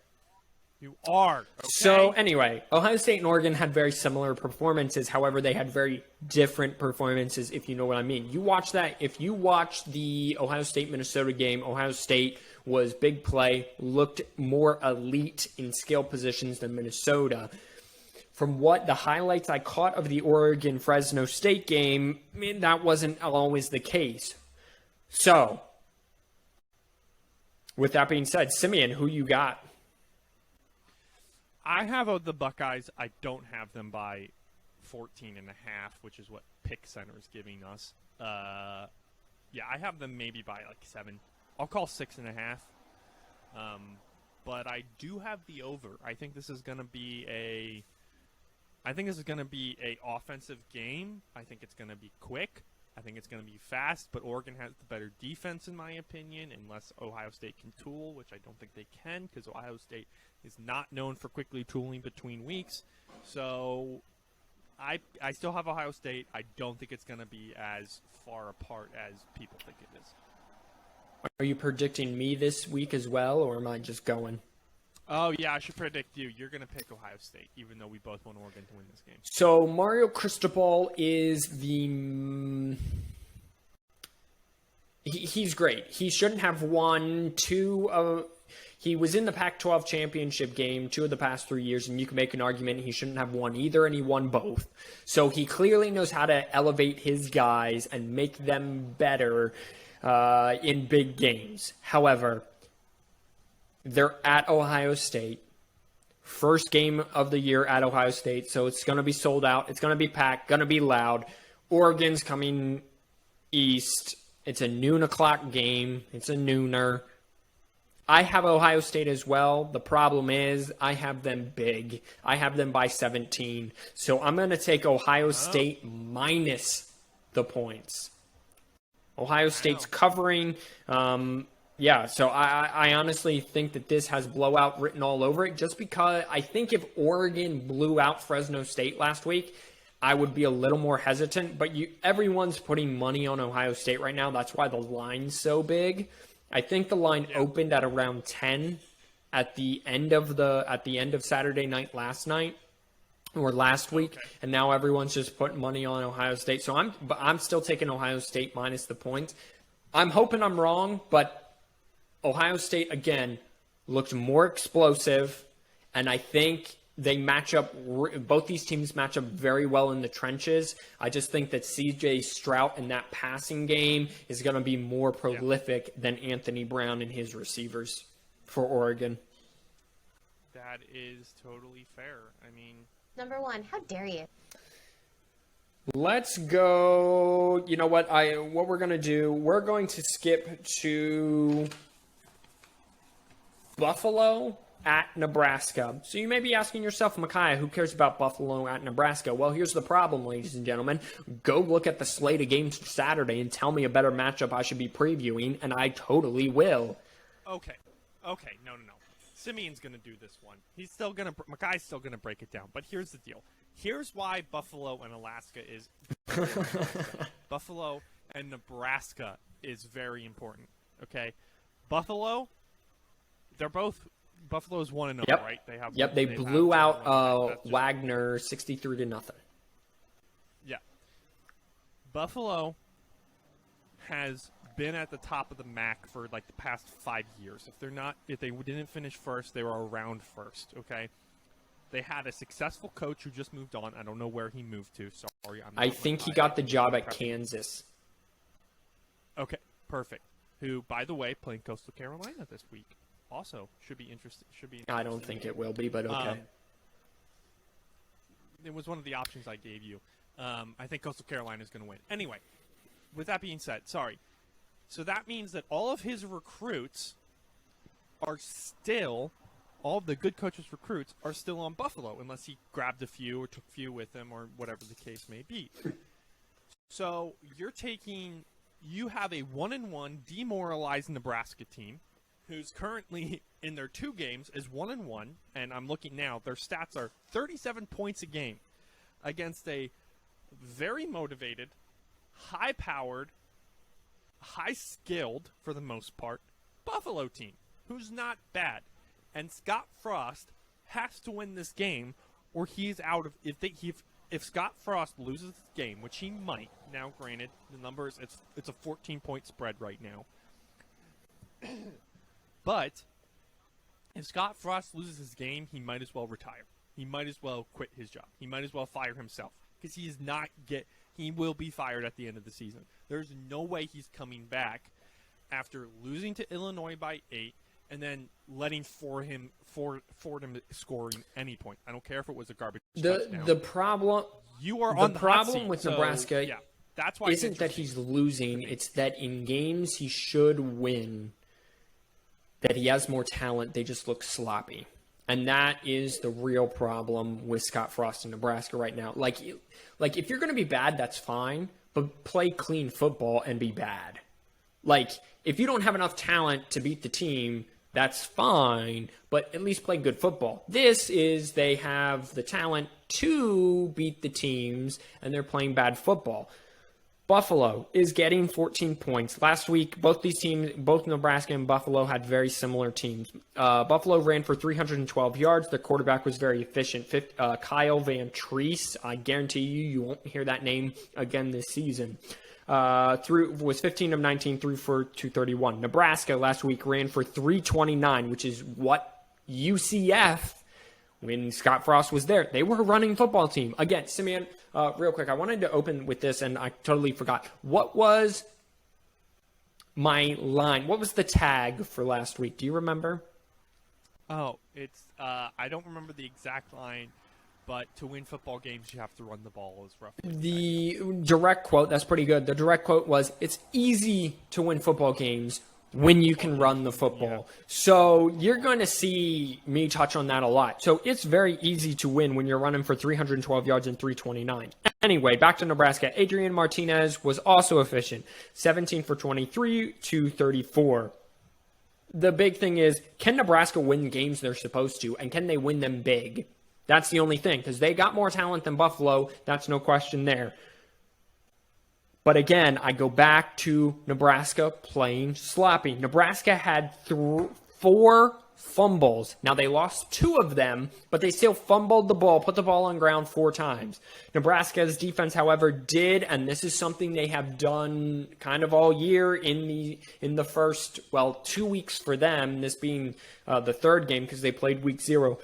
You are. Okay? So anyway, Ohio State and Oregon had very similar performances. However, they had very different performances, if you know what I mean. You watch that. If you watch the Ohio State-Minnesota game, Ohio State was big play, looked more elite in skill positions than Minnesota. From what the highlights I caught of the Oregon-Fresno State game, I mean, that wasn't always the case. So, with that being said, Simeon, who you got? I have the Buckeyes. I don't have them by 14.5, which is what Pick Center is giving us. Yeah, I have them maybe by like 7. I'll call 6.5. But I do have the over. I think this is going to be a offensive game. I think it's going to be quick. I think it's going to be fast, but Oregon has the better defense, in my opinion, unless Ohio State can tool, which I don't think they can because Ohio State is not known for quickly tooling between weeks. So I still have Ohio State. I don't think it's going to be as far apart as people think it is. Are you predicting me this week as well, or am I just going? Oh, yeah, I should predict you. You're going to pick Ohio State, even though we both want Oregon to win this game. So Mario Cristobal is the... He's great. He shouldn't have won 2 of... He was in the Pac-12 championship game 2 of the past 3 years, and you can make an argument he shouldn't have won either, and he won both. So he clearly knows how to elevate his guys and make them better in big games. However, they're at Ohio State. First game of the year at Ohio State, so it's going to be sold out. It's going to be packed, going to be loud. Oregon's coming east. It's a noon o'clock game. It's a nooner. I have Ohio State as well. The problem is I have them big. I have them by 17. So I'm going to take Ohio State minus the points. Ohio State's covering. Yeah, so I honestly think that this has blowout written all over it, just because I think if Oregon blew out Fresno State last week, I would be a little more hesitant. But everyone's putting money on Ohio State right now. That's why the line's so big. I think the line opened at around 10 at the end of Saturday night last night or last week, and now everyone's just putting money on Ohio State. So I'm still taking Ohio State minus the points. I'm hoping I'm wrong, but Ohio State, again, looked more explosive, and I think they match up – both these teams match up very well in the trenches. I just think that C.J. Stroud in that passing game is going to be more prolific than Anthony Brown and his receivers for Oregon. That is totally fair. I mean – Number one, how dare you? Let's go – you know what? What we're going to do, we're going to skip to – Buffalo at Nebraska. So you may be asking yourself, Micaiah, who cares about Buffalo at Nebraska? Well, here's the problem, ladies and gentlemen. Go look at the slate of games for Saturday and tell me a better matchup I should be previewing, and I totally will. Okay, no. Simeon's going to do this one. Micaiah's still going to break it down. But here's the deal. Here's why Buffalo and Alaska is Buffalo and Nebraska is very important, okay? Buffalo's 1-0, yep. right? They blew out Wagner 63-0. Yeah. Buffalo has been at the top of the MAC for like the past 5 years. If they didn't finish first, they were around first, okay? They had a successful coach who just moved on. I don't know where he moved to. Sorry. I think he got the job at Kansas. Okay, perfect. Who, by the way, playing Coastal Carolina this week. Also, should be interesting. I don't think it will be, but okay. It was one of the options I gave you. I think Coastal Carolina is going to win. Anyway, with that being said, sorry. So that means that all of his recruits are still, all of the good coaches' recruits are still on Buffalo, unless he grabbed a few or took a few with him or whatever the case may be. So you have a 1-1 demoralized Nebraska team who's currently in their 2 games is 1-1, and I'm looking now, their stats are 37 points a game against a very motivated, high-powered, high-skilled, for the most part, Buffalo team, who's not bad. And Scott Frost has to win this game, or he's out of – if Scott Frost loses this game, which he might, now granted, the numbers, it's a 14-point spread right now. But if Scott Frost loses his game, he might as well retire. He might as well quit his job. He might as well fire himself because he will be fired at the end of the season. There's no way he's coming back after losing to Illinois by 8 and then letting Fordham scoring any point. I don't care if it was a garbage touchdown. The problem with Nebraska that's why isn't that he's losing. It's that in games he should win, that he has more talent, they just look sloppy. And that is the real problem with Scott Frost in Nebraska right now. Like if you're going to be bad, that's fine, but play clean football and be bad. Like, if you don't have enough talent to beat the team, that's fine, but at least play good football. They have the talent to beat the teams, and they're playing bad football. Buffalo is getting 14 points. Last week, both Nebraska and Buffalo had very similar teams. Buffalo ran for 312 yards. Their quarterback was very efficient. Kyle Van Treese. I guarantee you won't hear that name again this season. was 15 of 19, threw for 231. Nebraska last week ran for 329, which is what UCF, when Scott Frost was there, they were a running football team. Again, Simeon, real quick, I wanted to open with this, and I totally forgot. What was my line? What was the tag for last week? Do you remember? Oh, it's I don't remember the exact line, but to win football games, you have to run the ball. Is roughly the direct quote. That's pretty good. The direct quote was, "It's easy to win football games when you can run the football." Yeah. So you're going to see me touch on that a lot. So it's very easy to win when you're running for 312 yards and 329. Anyway, back to Nebraska. Adrian Martinez was also efficient. 17 for 23, 234. The big thing is, can Nebraska win games they're supposed to, and can they win them big? That's the only thing, because they got more talent than Buffalo. That's no question there. But again, I go back to Nebraska playing sloppy. Nebraska had 4 fumbles. Now, they lost 2 of them, but they still fumbled the ball, put the ball on ground 4 times. Nebraska's defense, however, did, and this is something they have done kind of all year in the first, 2 weeks for them, this being the third game because they played week 0.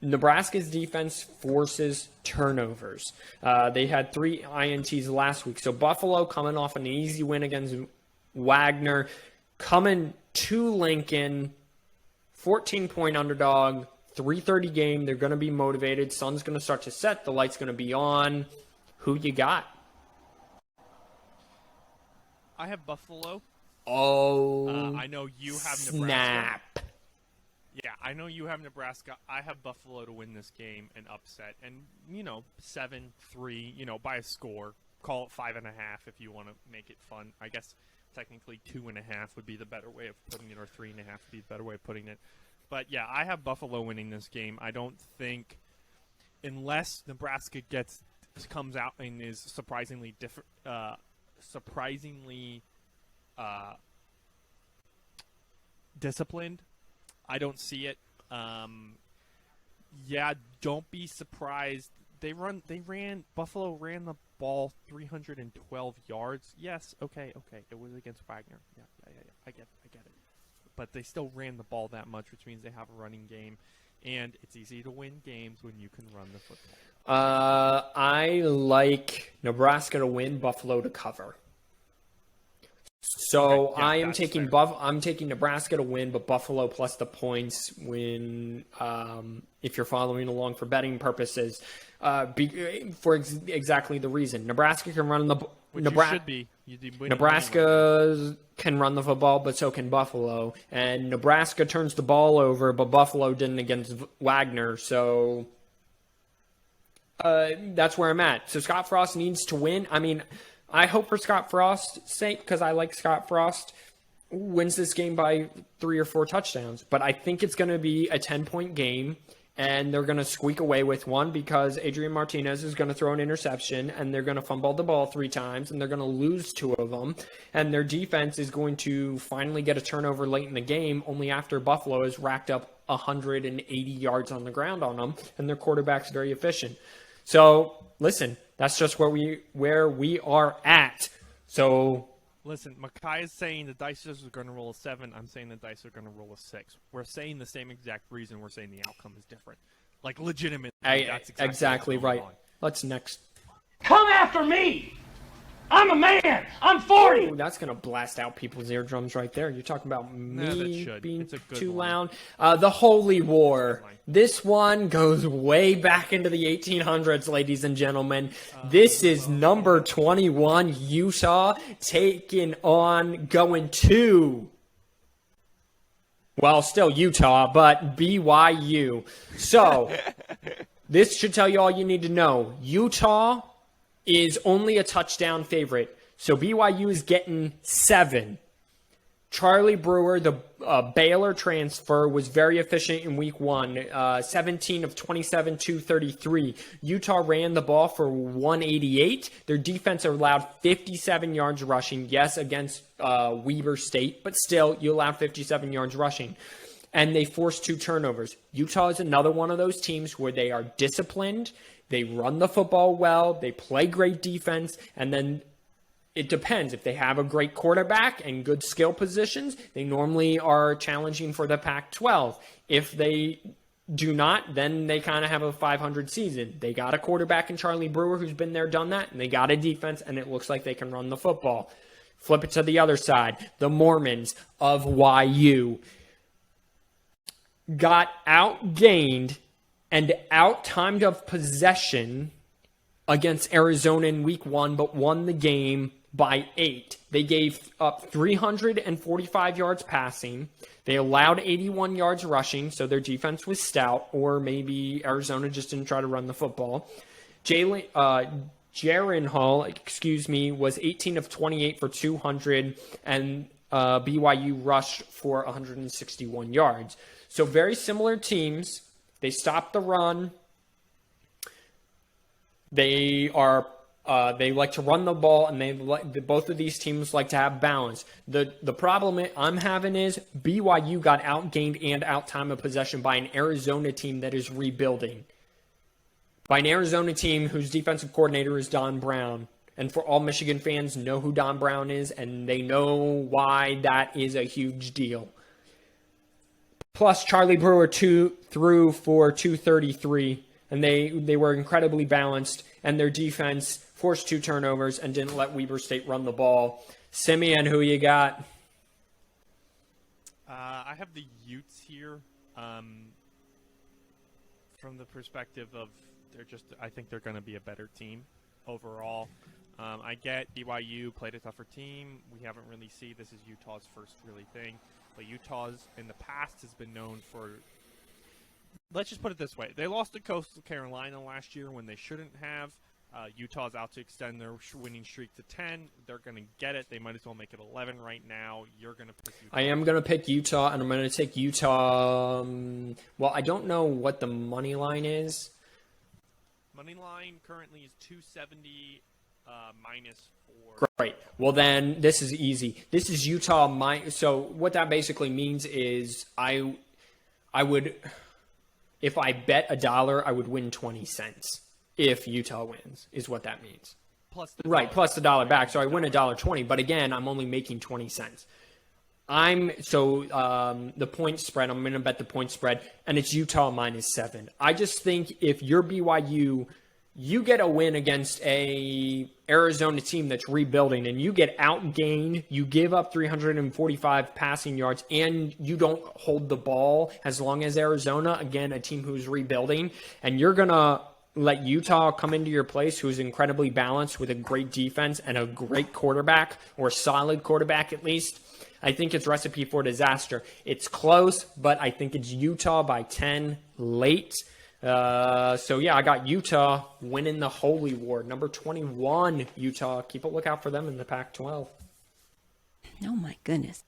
Nebraska's defense forces turnovers. They had 3 INTs last week. So Buffalo coming off an easy win against Wagner, coming to Lincoln, 14-point underdog, 3:30 game. They're going to be motivated. Sun's going to start to set. The light's going to be on. Who you got? I have Buffalo. Oh, I know you have Nebraska. Snap. Yeah, I know you have Nebraska. I have Buffalo to win this game and upset. And, 7-3, by a score. Call it 5.5 if you want to make it fun. I guess technically 2.5 would be the better way of putting it, or 3.5 would be the better way of putting it. But, yeah, I have Buffalo winning this game. I don't think, unless Nebraska comes out and is surprisingly disciplined, I don't see it. Don't be surprised. Buffalo ran the ball 312 yards. Yes, okay. It was against Wagner. Yeah, I get it. But they still ran the ball that much, which means they have a running game. And it's easy to win games when you can run the football. I like Nebraska to win, Buffalo to cover. So okay, yeah, I'm taking Nebraska to win, but Buffalo plus the points when if you're following along for betting purposes, exactly the reason. Nebraska can run the Nebraska can run the football, but so can Buffalo. And Nebraska turns the ball over, but Buffalo didn't against Wagner. So that's where I'm at. So Scott Frost needs to win. I mean, I hope for Scott Frost's sake, because I like Scott Frost, wins this game by 3 or 4 touchdowns. But I think it's going to be a 10-point game, and they're going to squeak away with one because Adrian Martinez is going to throw an interception, and they're going to fumble the ball 3 times, and they're going to lose 2 of them. And their defense is going to finally get a turnover late in the game, only after Buffalo has racked up 180 yards on the ground on them, and their quarterback's very efficient. So, listen. That's just where we are at. So, listen, Makai is saying the dice are going to roll a 7. I'm saying the dice are going to roll a 6. We're saying the same exact reason. We're saying the outcome is different. Like, legitimately, that's exactly right. On. Let's next. Come after me! I'm a man! I'm 40! Ooh, that's going to blast out people's eardrums right there. You're talking about me being too loud. The Holy War. This one goes way back into the 1800s, ladies and gentlemen. This is number 21, Utah, going to, still Utah, but BYU. So, this should tell you all you need to know. Utah is only a touchdown favorite. So BYU is getting 7. Charlie Brewer, the Baylor transfer, was very efficient in week 1. 17 of 27, 233. Utah ran the ball for 188. Their defense allowed 57 yards rushing. Yes, against Weber State, but still, you allowed 57 yards rushing. And they forced 2 turnovers. Utah is another one of those teams where they are disciplined. They run the football well. They play great defense. And then it depends. If they have a great quarterback and good skill positions, they normally are challenging for the Pac-12. If they do not, then they kind of have a 500 season. They got a quarterback in Charlie Brewer who's been there, done that, and they got a defense, and it looks like they can run the football. Flip it to the other side. The Mormons of YU got outgained and out-timed of possession against Arizona in week 1, but won the game by 8. They gave up 345 yards passing. They allowed 81 yards rushing, so their defense was stout, or maybe Arizona just didn't try to run the football. Jaren Hall, was 18 of 28 for 200, and BYU rushed for 161 yards. So very similar teams. They stopped the run. They like to run the ball, and both of these teams like to have balance. The problem I'm having is BYU got outgained and out time of possession by an Arizona team that is rebuilding. By an Arizona team whose defensive coordinator is Don Brown. And for all Michigan fans know who Don Brown is, and they know why that is a huge deal. Plus, Charlie Brewer threw for 233, and they were incredibly balanced, and their defense forced 2 turnovers and didn't let Weber State run the ball. Simeon, who you got? I have the Utes here from the perspective of I think they're going to be a better team overall. I get BYU played a tougher team. We haven't really seen this is Utah's first really thing. But Utah's in the past has been known for, let's just put it this way. They lost to Coastal Carolina last year when they shouldn't have. Utah's out to extend their winning streak to 10. They're going to get it. They might as well make it 11 right now. You're going to pick Utah. I am going to pick Utah, and I'm going to take Utah. Well, I don't know what the money line is. Money line currently is 270 minus 4. Great. Well, then this is easy. This is Utah. So what that basically means is I would, if I bet $1, I would win 20 cents if Utah wins, is what that means. Plus the dollar back. So I win $1.20, but again, I'm only making 20 cents. The point spread, I'm going to bet the point spread, and it's Utah -7. I just think if you're BYU, you get a win against a Arizona team that's rebuilding, and you get outgained, you give up 345 passing yards, and you don't hold the ball as long as Arizona, again, a team who's rebuilding, and you're going to let Utah come into your place, who's incredibly balanced with a great defense and a great quarterback, or a solid quarterback at least. I think it's recipe for disaster. It's close, but I think it's Utah by 10 late. So, yeah, I got Utah winning the Holy War. Number 21, Utah. Keep a lookout for them in the Pac-12. Oh, my goodness.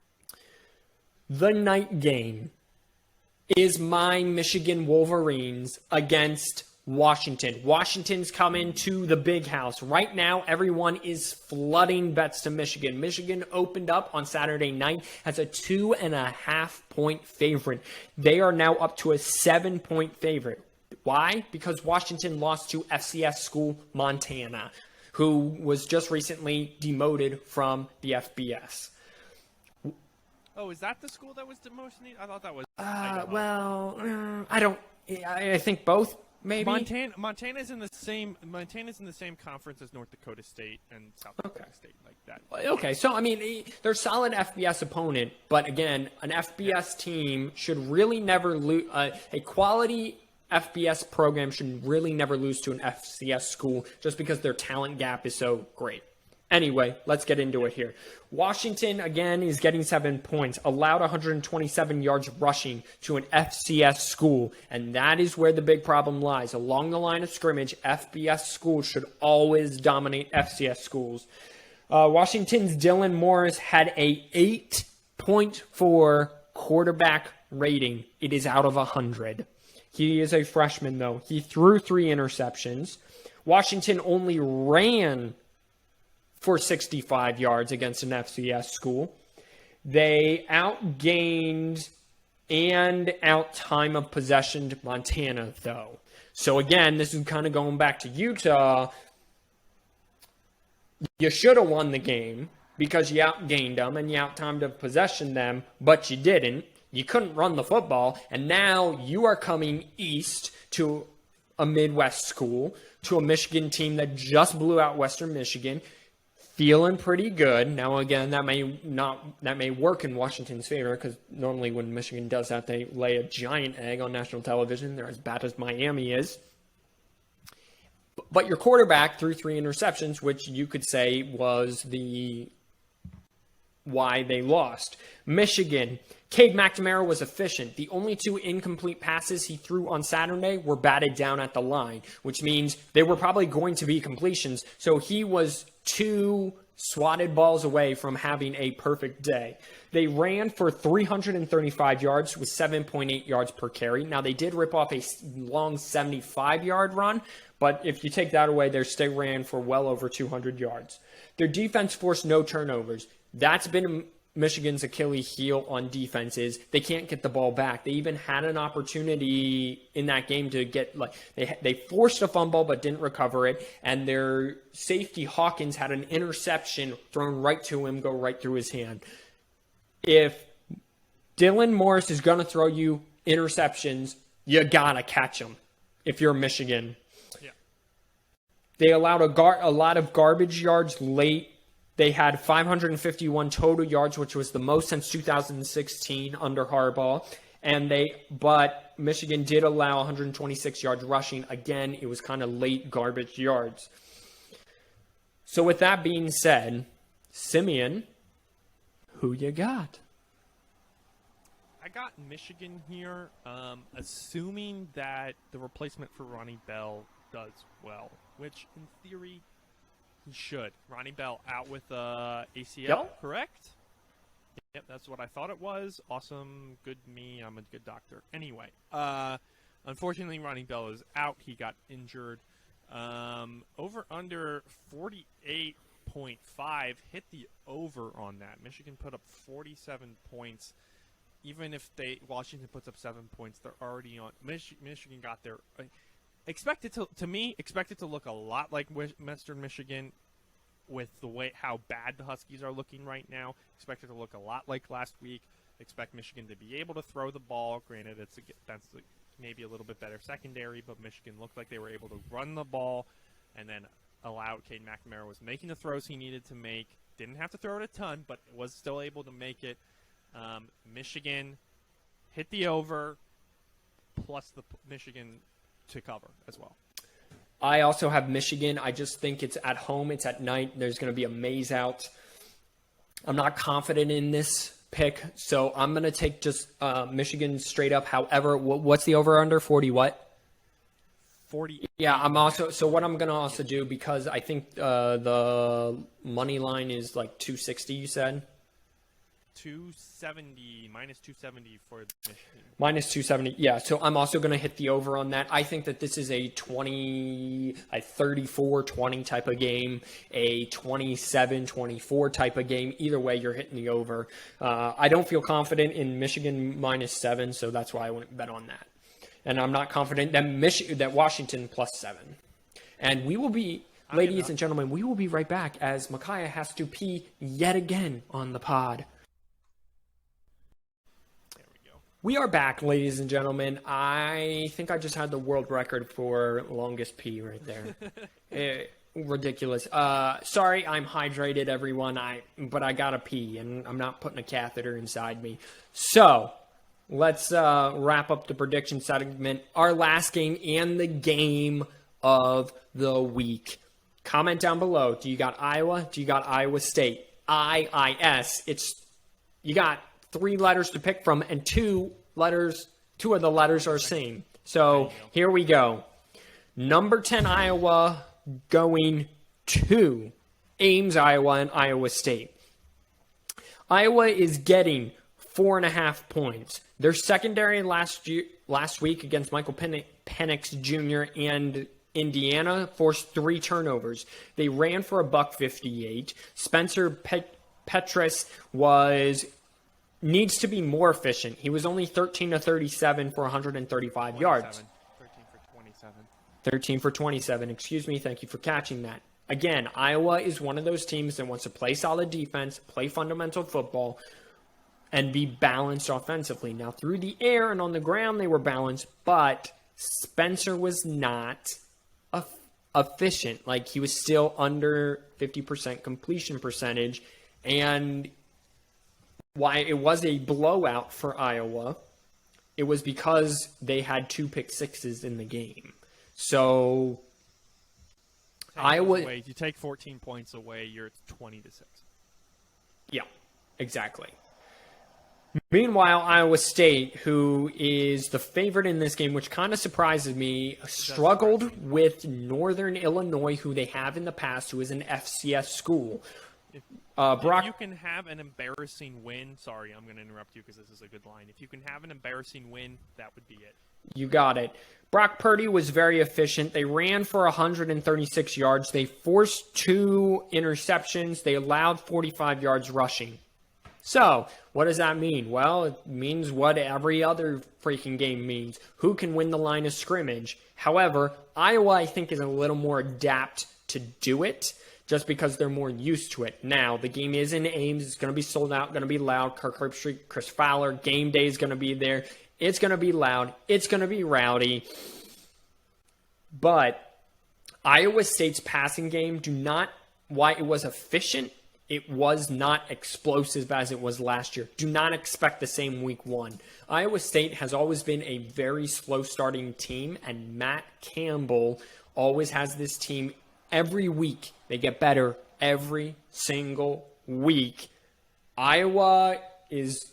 The night game is my Michigan Wolverines against Washington. Washington's coming to the big house. Right now, everyone is flooding bets to Michigan. Michigan opened up on Saturday night as a 2.5-point favorite. They are now up to a 7-point favorite. Why? Because Washington lost to FCS school Montana, who was just recently demoted from the FBS. Oh, is that the school that was demoted? I thought that was. I think both. Maybe Montana's in the same conference as North Dakota State and South Dakota State, like that. Okay, so I mean, they're a solid FBS opponent, but again, an FBS team should really never lose. A quality FBS program should really never lose to an FCS school just because their talent gap is so great. Anyway, let's get into it here. Washington, again, is getting 7 points, allowed 127 yards rushing to an FCS school, and that is where the big problem lies. Along the line of scrimmage, FBS schools should always dominate FCS schools. Washington's Dylan Morris had a 8.4 quarterback rating. It is out of 100. He is a freshman, though. He threw 3 interceptions. Washington only ran for 65 yards against an FCS school. They outgained and out time of possession to Montana, though. So again, this is kind of going back to Utah. You should have won the game because you outgained them and you out-timed of possession them, but you didn't. You couldn't run the football, and now you are coming east to a Midwest school, to a Michigan team that just blew out Western Michigan, feeling pretty good. Now, again, that may work in Washington's favor, because normally when Michigan does that, they lay a giant egg on national television. They're as bad as Miami is. But your quarterback threw 3 interceptions, which you could say was why they lost. Michigan, Cade McNamara was efficient. The only 2 incomplete passes he threw on Saturday were batted down at the line, which means they were probably going to be completions. So he was 2 swatted balls away from having a perfect day. They ran for 335 yards with 7.8 yards per carry. Now, they did rip off a long 75-yard run, but if you take that away, they still ran for well over 200 yards. Their defense forced no turnovers. That's been Michigan's Achilles heel on defenses. They can't get the ball back. They even had an opportunity in that game to get, they forced a fumble but didn't recover it, and their safety Hawkins had an interception thrown right to him, go right through his hand. If Dylan Morris is going to throw you interceptions, you got to catch them if you're Michigan. Yeah. They allowed a lot of garbage yards late. They had 551 total yards, which was the most since 2016 under Harbaugh. But Michigan did allow 126 yards rushing. Again, it was kind of late garbage yards. So with that being said, Simeon, who you got? I got Michigan here, assuming that the replacement for Ronnie Bell does well, which in theory he should. Ronnie Bell out with ACL, correct? Yep, that's what I thought it was. Awesome. Good me. I'm a good doctor. Anyway, unfortunately, Ronnie Bell is out. He got injured. Over under 48.5. Hit the over on that. Michigan put up 47 points. Even if Washington puts up 7 points, they're already on. Michigan got there. Expect it to look a lot like Western Michigan with how bad the Huskies are looking right now. Expect it to look a lot like last week. Expect Michigan to be able to throw the ball. Granted, that's maybe a little bit better secondary, but Michigan looked like they were able to run the ball and then allowed Cade McNamara was making the throws he needed to make. Didn't have to throw it a ton, but was still able to make it. Michigan hit the over, plus the Michigan to cover as well. I also have Michigan. I just think it's at home. It's at night. There's going to be a maze out. I'm not confident in this pick, so I'm going to take just Michigan straight up. However, what's the over-under? 40 what? 40. Yeah, I'm also. So what I'm going to also do, because I think the money line is like 260, you said? 270, minus 270 for Michigan. Minus 270, yeah. So I'm also going to hit the over on that. I think that this is a 34-20 type of game, a 27-24 type of game. Either way, you're hitting the over. I don't feel confident in Michigan minus 7, so that's why I wouldn't bet on that. And I'm not confident that Washington plus 7. And we will be, ladies and gentlemen, we will be right back as Micaiah has to pee yet again on the pod. We are back, ladies and gentlemen. I think I just had the world record for longest pee right there. Ridiculous. Sorry, I'm hydrated, everyone. But I gotta pee, and I'm not putting a catheter inside me. So, let's wrap up the prediction segment. Our last game and the game of the week. Comment down below. Do you got Iowa? Do you got Iowa State? IIS. You got 3 letters to pick from, and 2 of the letters are same. So here we go. Number 10 Iowa going to Ames, Iowa, and Iowa State. Iowa is getting 4.5 points. Their secondary last week against Michael Penix Jr. and Indiana forced 3 turnovers. They ran for $158. Spencer Petras needs to be more efficient. He was only 13 to 37 for 135 yards. 13 for 27. 13 for 27. Excuse me. Thank you for catching that. again, Iowa is one of those teams that wants to play solid defense, play fundamental football, and be balanced offensively. Now, through the air and on the ground, they were balanced, but Spencer was not efficient. Like, he was still under 50% completion percentage, and why it was a blowout for Iowa, it was because they had 2 pick sixes in the game. So Iowa, if you take 14 points away, you're at 20-6. Yeah, exactly. Meanwhile, Iowa State, who is the favorite in this game, which kind of surprises me, struggled with Northern Illinois, who they have in the past, who is an FCS school. If Brock, you can have an embarrassing win, sorry, I'm going to interrupt you because this is a good line. If you can have an embarrassing win, that would be it. You got it. Brock Purdy was very efficient. They ran for 136 yards. They forced 2 interceptions. They allowed 45 yards rushing. So, what does that mean? Well, it means what every other freaking game means. Who can win the line of scrimmage? However, Iowa, I think, is a little more adept to do it just because they're more used to it. Now, the game is in Ames. It's going to be sold out, going to be loud. Kirk Herbstreit, Chris Fowler, game day is going to be there. It's going to be loud. It's going to be rowdy. But Iowa State's passing game, why it was efficient, it was not explosive as it was last year. Do not expect the same week 1. Iowa State has always been a very slow starting team, and Matt Campbell always has this team every week. They get better every single week. Iowa is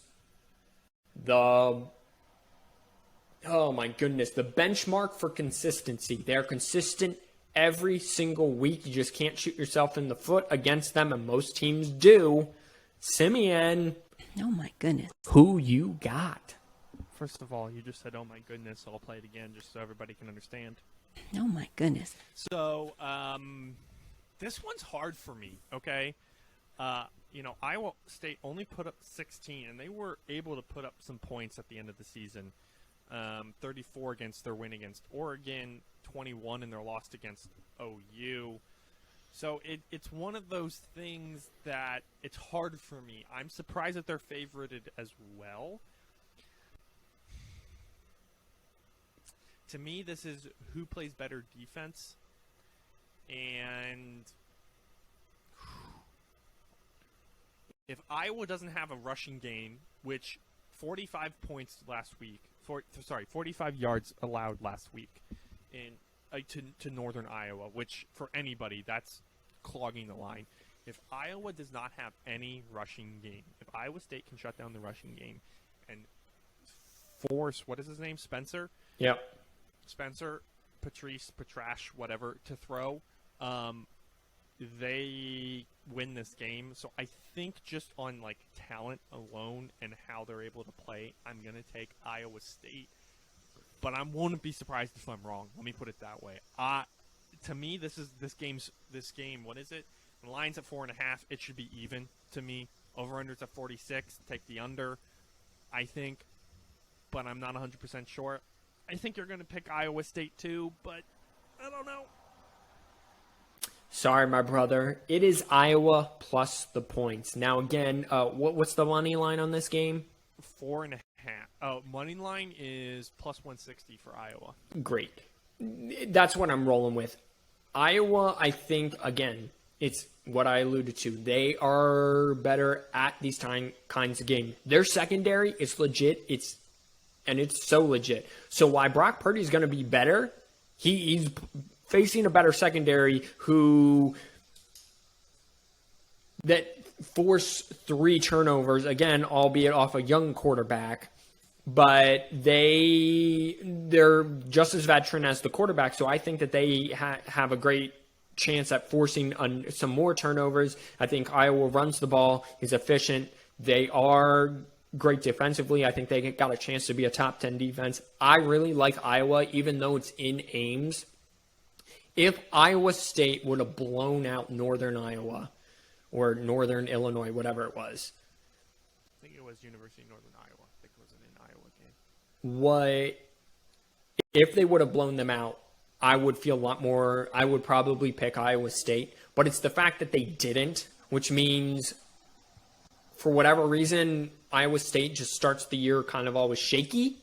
the benchmark for consistency. They're consistent every single week. You just can't shoot yourself in the foot against them, and most teams do. Simeon. Oh my goodness. Who you got? First of all, you just said, oh my goodness, so I'll play it again just so everybody can understand. Oh my goodness. So, this one's hard for me, okay? Iowa State only put up 16, and they were able to put up some points at the end of the season. 34 against their win against Oregon, 21 in their loss against OU. So it's one of those things that it's hard for me. I'm surprised that they're favorited as well. To me, this is who plays better defense. And if Iowa doesn't have a rushing game, which 45 points last week, 45 yards allowed last week to Northern Iowa, which for anybody, that's clogging the line. If Iowa does not have any rushing game, if Iowa State can shut down the rushing game and force, what is his name, Spencer? Yep. Spencer, Patrash, whatever, to throw, they win this game. So I think just on talent alone and how they're able to play, I'm gonna take Iowa State. But I won't be surprised if I'm wrong. Let me put it that way. To me, this game. What is it? The line's at 4.5. It should be even to me. Over/under's at 46. Take the under, I think, but I'm not 100% sure. I think you're going to pick Iowa State too, but I don't know. Sorry, my brother. It is Iowa plus the points. Now, again, what's the money line on this game? 4.5. Oh, money line is plus 160 for Iowa. Great. That's what I'm rolling with. Iowa, I think, again, it's what I alluded to. They are better at these kinds of games. Their secondary is legit. It's so legit. So why Brock Purdy is going to be better, he's facing a better secondary that force 3 turnovers, again, albeit off a young quarterback, but they're just as veteran as the quarterback, so I think that they have a great chance at forcing some more turnovers. I think Iowa runs the ball, is efficient. They are great defensively. I think they got a chance to be a top 10 defense. I really like Iowa, even though it's in Ames. If Iowa State would have blown out Northern Iowa or Northern Illinois, whatever it was. I think it was University of Northern Iowa. I think it was an Iowa game. If they would have blown them out, I would feel a lot more. I would probably pick Iowa State, but it's the fact that they didn't, which means for whatever reason, Iowa State just starts the year kind of always shaky.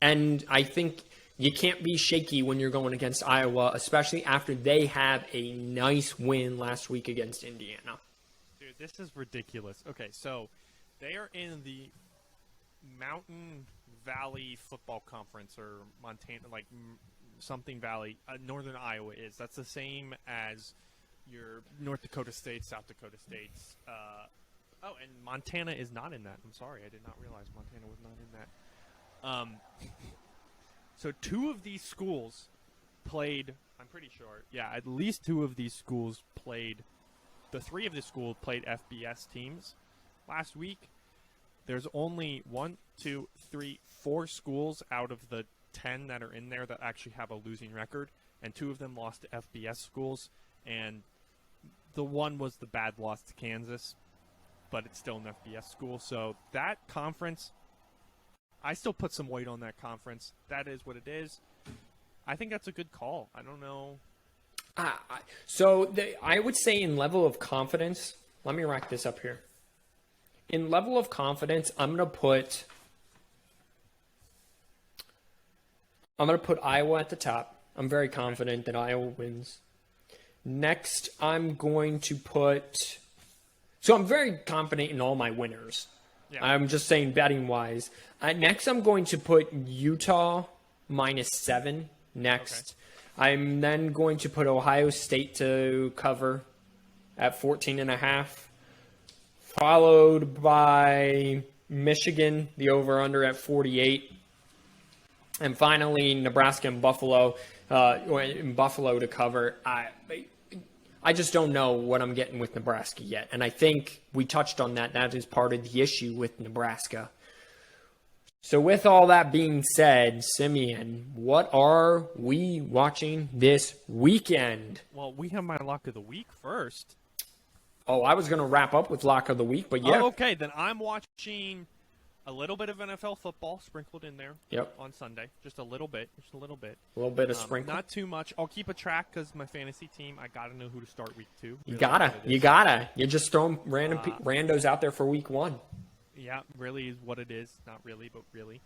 And I think you can't be shaky when you're going against Iowa, especially after they have a nice win last week against Indiana. Dude, this is ridiculous. Okay, so they are in the Mountain Valley Football Conference, or Montana, like something Valley, Northern Iowa is. That's the same as your North Dakota State, South Dakota States. And Montana is not in that. I'm sorry, I did not realize Montana was not in that. So two of these schools played, I'm pretty sure, at least two of these schools played, the three of the schools played FBS teams last week. There's only 4 schools out of the 10 that are in there that actually have a losing record, and 2 of them lost to FBS schools, and the one was the bad loss to Kansas, but it's still an FBS school. So that conference, I still put some weight on that conference. That is what it is. I think that's a good call. I don't know. I would say in level of confidence, let me rack this up here. In level of confidence, I'm going to put Iowa at the top. I'm very confident that Iowa wins. Next, I'm going to put... So I'm very confident in all my winners. Yeah. I'm just saying betting-wise. Next, I'm going to put Utah -7 next. Okay. I'm then going to put Ohio State to cover at 14.5. Followed by Michigan, the over-under at 48. And finally, Nebraska and Buffalo to cover. I just don't know what I'm getting with Nebraska yet. And I think we touched on that. That is part of the issue with Nebraska. So with all that being said, Simeon, what are we watching this weekend? Well, we have my lock of the week first. Oh, I was going to wrap up with lock of the week, but yeah. Oh, okay, then I'm watching a little bit of NFL football sprinkled in there on Sunday. Just a little bit. A little bit of sprinkle. Not too much. I'll keep a track because my fantasy team, I got to know who to start week 2. You gotta. You're just throwing random randos out there for week 1. Yeah, really is what it is. Not really, but really.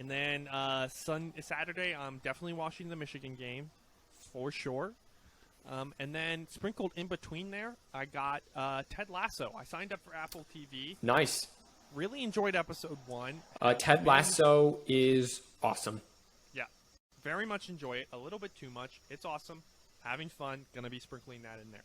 And then Saturday, I'm definitely watching the Michigan game for sure. And then sprinkled in between there, I got Ted Lasso. I signed up for Apple TV. Nice. Really enjoyed episode 1. Ted Lasso is awesome. Yeah. Very much enjoy it. A little bit too much. It's awesome. Having fun. Going to be sprinkling that in there.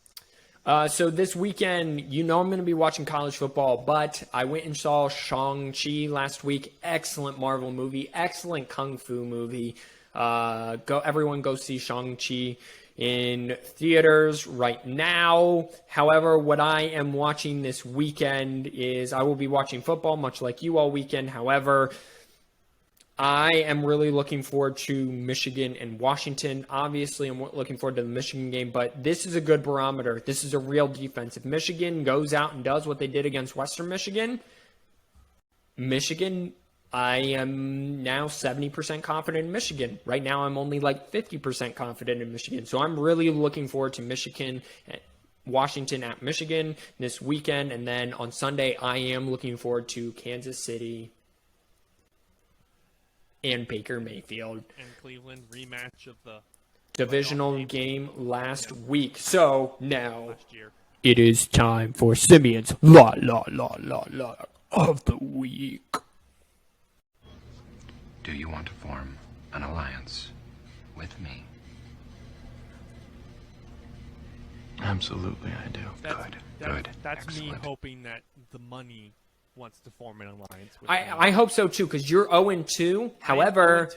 So this weekend, I'm going to be watching college football, but I went and saw Shang-Chi last week. Excellent Marvel movie. Excellent Kung Fu movie. Everyone go see Shang-Chi in theaters right now. However, what I am watching this weekend is I will be watching football, much like you all weekend. However, I am really looking forward to Michigan and Washington. Obviously, I'm looking forward to the Michigan game, but this is a good barometer. This is a real defense. If Michigan goes out and does what they did against Western Michigan, I am now 70% confident in Michigan. Right now, I'm only like 50% confident in Michigan. So I'm really looking forward to Washington at Michigan this weekend. And then on Sunday, I am looking forward to Kansas City and Baker Mayfield. And Cleveland rematch of the divisional game last week. So now it is time for Simeon's La of the Week. Do you want to form an alliance with me? Absolutely, I do. Good. That's Excellent. Me hoping that the money wants to form an alliance with me. I hope so, too, because you're 0-2. However,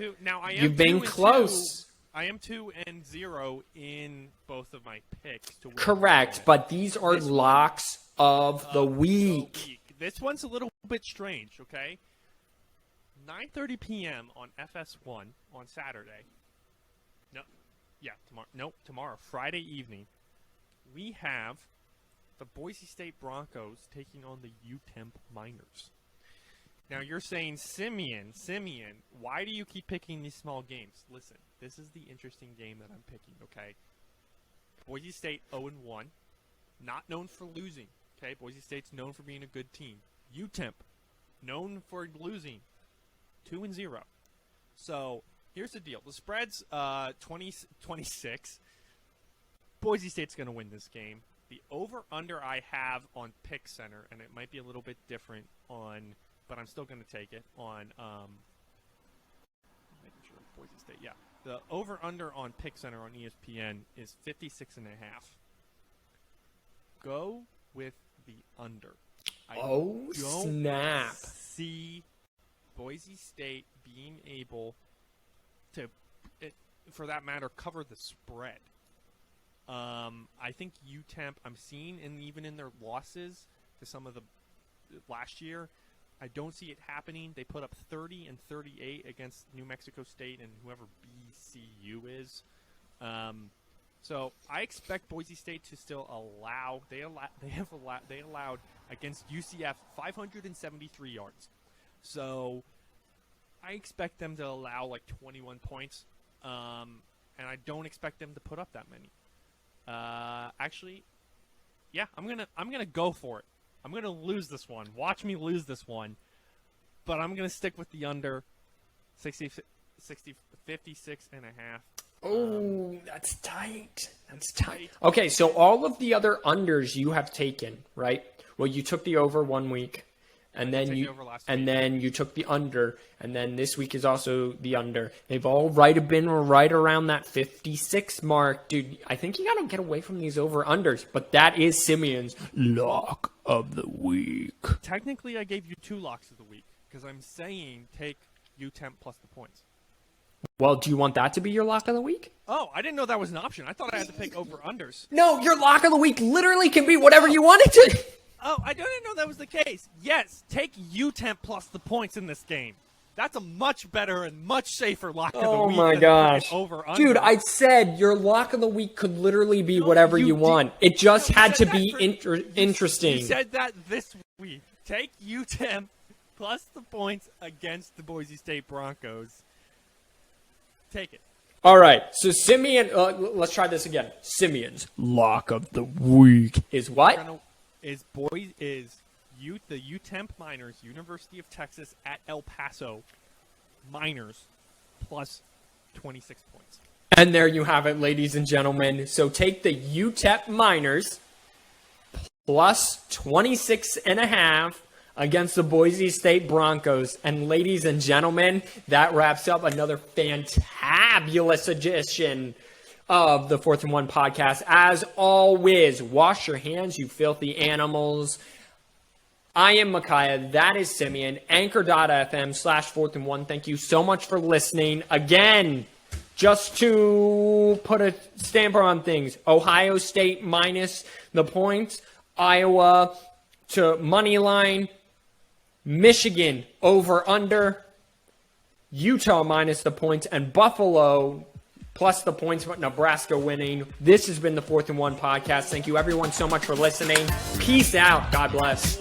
you've been close. I am 2-0 in both of my picks. To win. Correct, but these are locks of the week. This one's a little bit strange, okay? 9:30 p.m. on FS1 on Saturday. Tomorrow, Friday evening, we have the Boise State Broncos taking on the UTEMP Miners. Now you're saying Simeon, why do you keep picking these small games? Listen, this is the interesting game that I'm picking, okay? Boise State 0-1, not known for losing, okay? Boise State's known for being a good team. UTEP, known for losing, 2-0. So here's the deal. The spread's 26. Boise State's going to win this game. The over-under I have on Pick Center, and it might be a little bit different on, but I'm still going to take it on, making sure Boise State, yeah. The over-under on Pick Center on ESPN is 56.5. Go with the under. I don't snap. see Boise State being able to, for that matter, cover the spread. I think UTEP, I'm seeing, and even in their losses to some of the last year, I don't see it happening. They put up 30 and 38 against New Mexico State and whoever BCU is. So I expect Boise State to still allow. They allowed against UCF 573 yards. So I expect them to allow like 21 points, and I don't expect them to put up that many. Actually, yeah, I'm gonna go for it. I'm gonna lose this one. Watch me lose this one, but I'm gonna stick with the under 56 and a half. Oh, that's tight. That's tight. Okay, so all of the other unders you have taken, right? Well, you took the over 1 week, and then you took the under, and then this week is also the under. They've all been right around that 56 mark. Dude, I think you got to get away from these over-unders, but that is Simeon's lock of the week. Technically, I gave you 2 locks of the week, because I'm saying take UTEP plus the points. Well, do you want that to be your lock of the week? Oh, I didn't know that was an option. I thought I had to pick over-unders. No, your lock of the week literally can be whatever you want it to. Oh, I didn't know that was the case. Yes, take UTEP plus the points in this game. That's a much better and much safer lock of the week. Oh my gosh. Over-under. Dude, I said your lock of the week could literally be whatever you want. It just had to be interesting. You said that this week. Take UTEP plus the points against the Boise State Broncos. Take it. All right, so Simeon, let's try this again. Simeon's lock of the week is what? The UTEP Miners, University of Texas at El Paso Miners plus 26 points. And there you have it, ladies and gentlemen. So take the UTEP Miners plus 26.5 against the Boise State Broncos. And ladies and gentlemen, that wraps up another fantabulous edition of the 4th and 1 podcast. As always, wash your hands, you filthy animals. I am Micaiah. That is Simeon. Anchor.fm/4th and 1. Thank you so much for listening. Again, just to put a stamp on things, Ohio State minus the points, Iowa to money line, Michigan over under, Utah minus the points, and Buffalo plus the points, but Nebraska winning. This has been the 4th and 1 podcast. Thank you everyone so much for listening. Peace out. God bless.